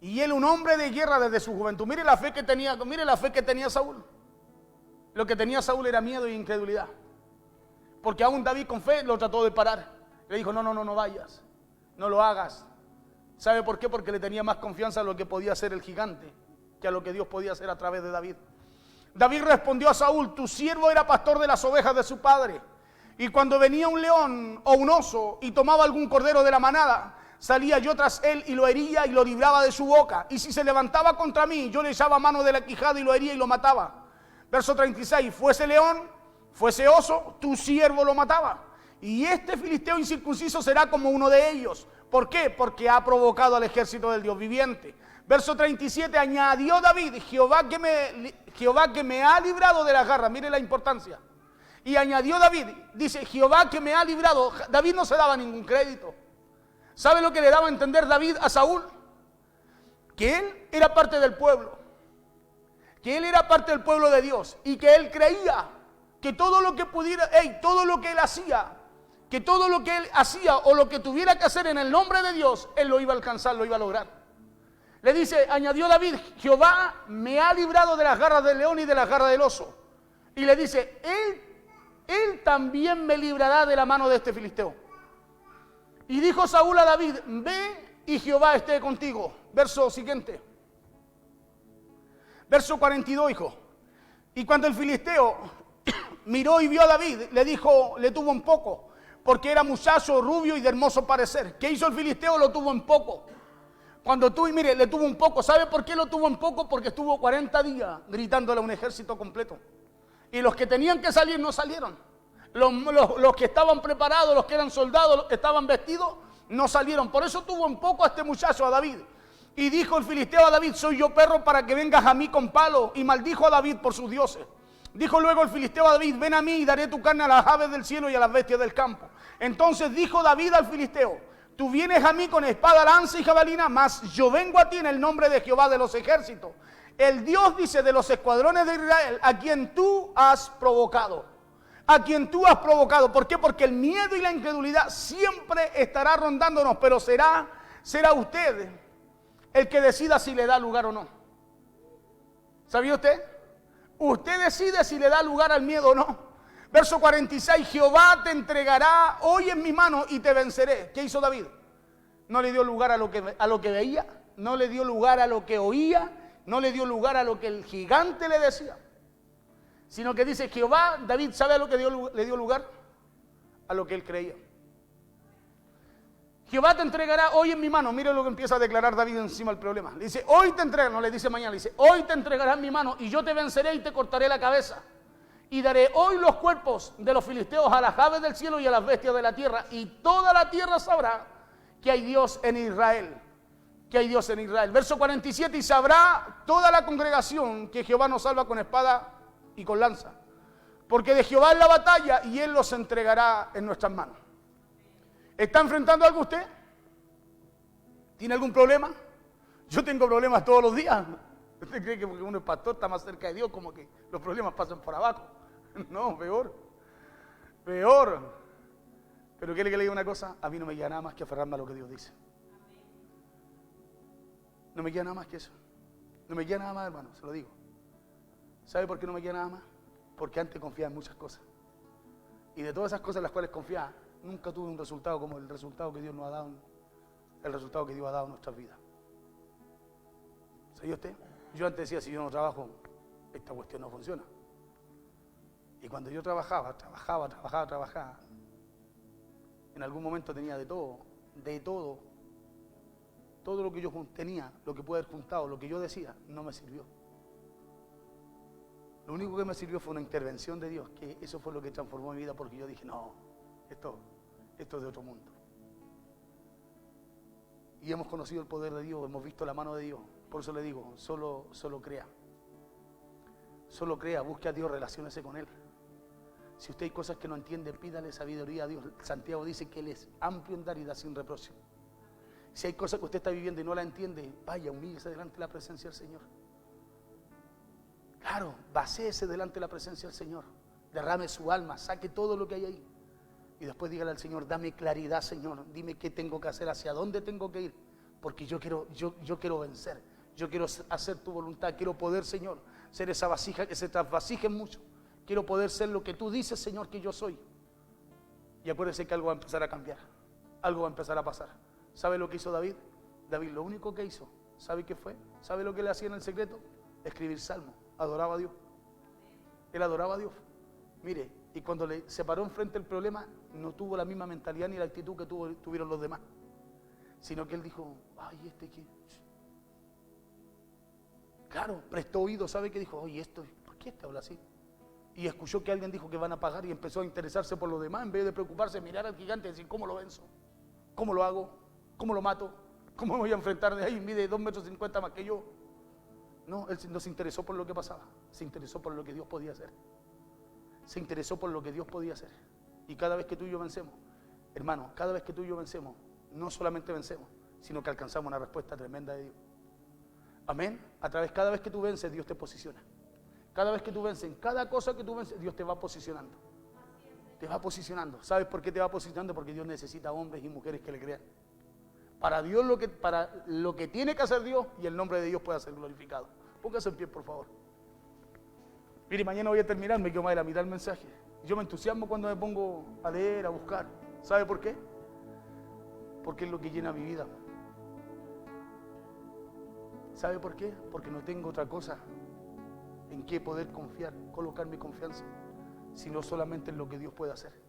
Y él, un hombre de guerra desde su juventud. Mire la fe que tenía Saúl. Lo que tenía Saúl era miedo e incredulidad. Porque aún David con fe lo trató de parar. Le dijo: no vayas, no lo hagas. ¿Sabe por qué? Porque le tenía más confianza a lo que podía hacer el gigante que a lo que Dios podía hacer a través de David. David respondió a Saúl: tu siervo era pastor de las ovejas de su padre. Y cuando venía un león o un oso y tomaba algún cordero de la manada, salía yo tras él y lo hería y lo libraba de su boca. Y si se levantaba contra mí, yo le echaba mano de la quijada y lo hería y lo mataba. Verso 36, fuese león, fuese oso, tu siervo lo mataba. Y este filisteo incircunciso será como uno de ellos. ¿Por qué? Porque ha provocado al ejército del Dios viviente. Verso 37, añadió David: Jehová que me ha librado de las garras. Mire la importancia. Y añadió David, dice: Jehová que me ha librado. David no se daba ningún crédito. ¿Sabe lo que le daba a entender David a Saúl? Que él era parte del pueblo. Que él era parte del pueblo de Dios. Y que él creía que todo lo que pudiera, todo lo que él hacía, que todo lo que él hacía o lo que tuviera que hacer en el nombre de Dios, él lo iba a alcanzar, lo iba a lograr. Le dice, añadió David: Jehová me ha librado de las garras del león y de las garras del oso. Y le dice, él también me librará de la mano de este filisteo. Y dijo Saúl a David: ve y Jehová esté contigo. Verso siguiente. Verso 42, hijo. Y cuando el filisteo miró y vio a David, le tuvo en poco, porque era muchacho, rubio y de hermoso parecer. ¿Qué hizo el filisteo? Lo tuvo en poco. Le tuvo un poco. ¿Sabe por qué lo tuvo un poco? Porque estuvo 40 días gritándole a un ejército completo. Y los que tenían que salir no salieron. Los que estaban preparados, los que eran soldados, los que estaban vestidos, no salieron. Por eso tuvo un poco a este muchacho, a David. Y dijo el filisteo a David: soy yo perro para que vengas a mí con palo. Y maldijo a David por sus dioses. Dijo luego el filisteo a David: ven a mí y daré tu carne a las aves del cielo y a las bestias del campo. Entonces dijo David al filisteo: tú vienes a mí con espada, lanza y jabalina, mas yo vengo a ti en el nombre de Jehová de los ejércitos, el Dios, dice, de los escuadrones de Israel, a quien tú has provocado. A quien tú has provocado. ¿Por qué? Porque el miedo y la incredulidad siempre estará rondándonos, pero será usted el que decida si le da lugar o no. ¿Sabía usted? Usted decide si le da lugar al miedo o no. Verso 46, Jehová te entregará hoy en mi mano y te venceré. ¿Qué hizo David? No le dio lugar a lo que veía, no le dio lugar a lo que oía, no le dio lugar a lo que el gigante le decía. Sino que dice Jehová, David, ¿sabe a lo que le dio lugar? A lo que él creía. Jehová te entregará hoy en mi mano. Mire lo que empieza a declarar David encima del problema. Le dice, hoy te entregará, no le dice mañana, le dice, hoy te entregará en mi mano y yo te venceré y te cortaré la cabeza. Y daré hoy los cuerpos de los filisteos a las aves del cielo y a las bestias de la tierra. Y toda la tierra sabrá que hay Dios en Israel. Que hay Dios en Israel. Verso 47, y sabrá toda la congregación que Jehová nos salva con espada y con lanza. Porque de Jehová es la batalla y Él los entregará en nuestras manos. ¿Está enfrentando algo usted? ¿Tiene algún problema? Yo tengo problemas todos los días. ¿Usted cree que porque uno es pastor está más cerca de Dios, como que los problemas pasan por abajo? No, peor. Peor. Pero quiere que le diga una cosa, a mí no me queda nada más que aferrarme a lo que Dios dice. No me queda nada más que eso. No me queda nada más, hermano, se lo digo. ¿Sabe por qué no me queda nada más? Porque antes confiaba en muchas cosas. Y de todas esas cosas en las cuales confiaba, nunca tuve un resultado como el resultado que Dios nos ha dado, el resultado que Dios ha dado en nuestras vidas. ¿Sabía usted? Yo antes decía, si yo no trabajo, esta cuestión no funciona. Y cuando yo trabajaba, en algún momento tenía de todo. Todo lo que yo tenía, lo que pude haber juntado, lo que yo decía, no me sirvió. Lo único que me sirvió fue una intervención de Dios, que eso fue lo que transformó mi vida, porque yo dije, no, esto es de otro mundo. Y hemos conocido el poder de Dios, hemos visto la mano de Dios. Por eso le digo, solo crea. Solo crea, busque a Dios, relaciónese con Él. Si usted hay cosas que no entiende, pídale sabiduría a Dios. Santiago dice que Él es amplio en dar y da sin reproche. Si hay cosas que usted está viviendo y no la entiende, vaya, humíllese delante de la presencia del Señor. Claro, vacéese delante de la presencia del Señor. Derrame su alma, saque todo lo que hay ahí. Y después dígale al Señor, dame claridad, Señor. Dime qué tengo que hacer, hacia dónde tengo que ir. Porque yo quiero vencer. Yo quiero hacer tu voluntad. Quiero poder, Señor, ser esa vasija que se trasvasije mucho. Quiero poder ser lo que tú dices, Señor, que yo soy. Y acuérdese que algo va a empezar a cambiar. Algo va a empezar a pasar. ¿Sabe lo que hizo David? David lo único que hizo, ¿sabe qué fue? ¿Sabe lo que le hacía en el secreto? Escribir salmos. Adoraba a Dios. Él adoraba a Dios. Mire, y cuando se paró enfrente del problema, no tuvo la misma mentalidad ni la actitud que tuvieron los demás. Sino que él dijo, ay, ¿qué? Claro, prestó oído, ¿sabe qué dijo? Oye, ¿por qué este habla así? Y escuchó que alguien dijo que van a pagar y empezó a interesarse por los demás en vez de preocuparse, mirar al gigante y decir, ¿cómo lo venzo? ¿Cómo lo hago? ¿Cómo lo mato? ¿Cómo me voy a enfrentar de ahí? Mide 2,50 metros más que yo. No, él no se interesó por lo que pasaba, se interesó por lo que Dios podía hacer. Se interesó por lo que Dios podía hacer. Y cada vez que tú y yo vencemos, hermano, cada vez que tú y yo vencemos, no solamente vencemos, sino que alcanzamos una respuesta tremenda de Dios. Amén. Cada vez que tú vences, Dios te posiciona. Cada vez que tú vences, en cada cosa que tú vences, Dios te va posicionando. Te va posicionando. ¿Sabes por qué te va posicionando? Porque Dios necesita hombres y mujeres que le crean. Para Dios para lo que tiene que hacer Dios, y el nombre de Dios pueda ser glorificado. Póngase en pie, por favor. Mire, mañana voy a terminar, me quedo más de la mitad del mensaje. Yo me entusiasmo cuando me pongo a leer, a buscar. ¿Sabe por qué? Porque es lo que llena mi vida. ¿Sabe por qué? Porque no tengo otra cosa en qué poder confiar, colocar mi confianza, sino solamente en lo que Dios puede hacer.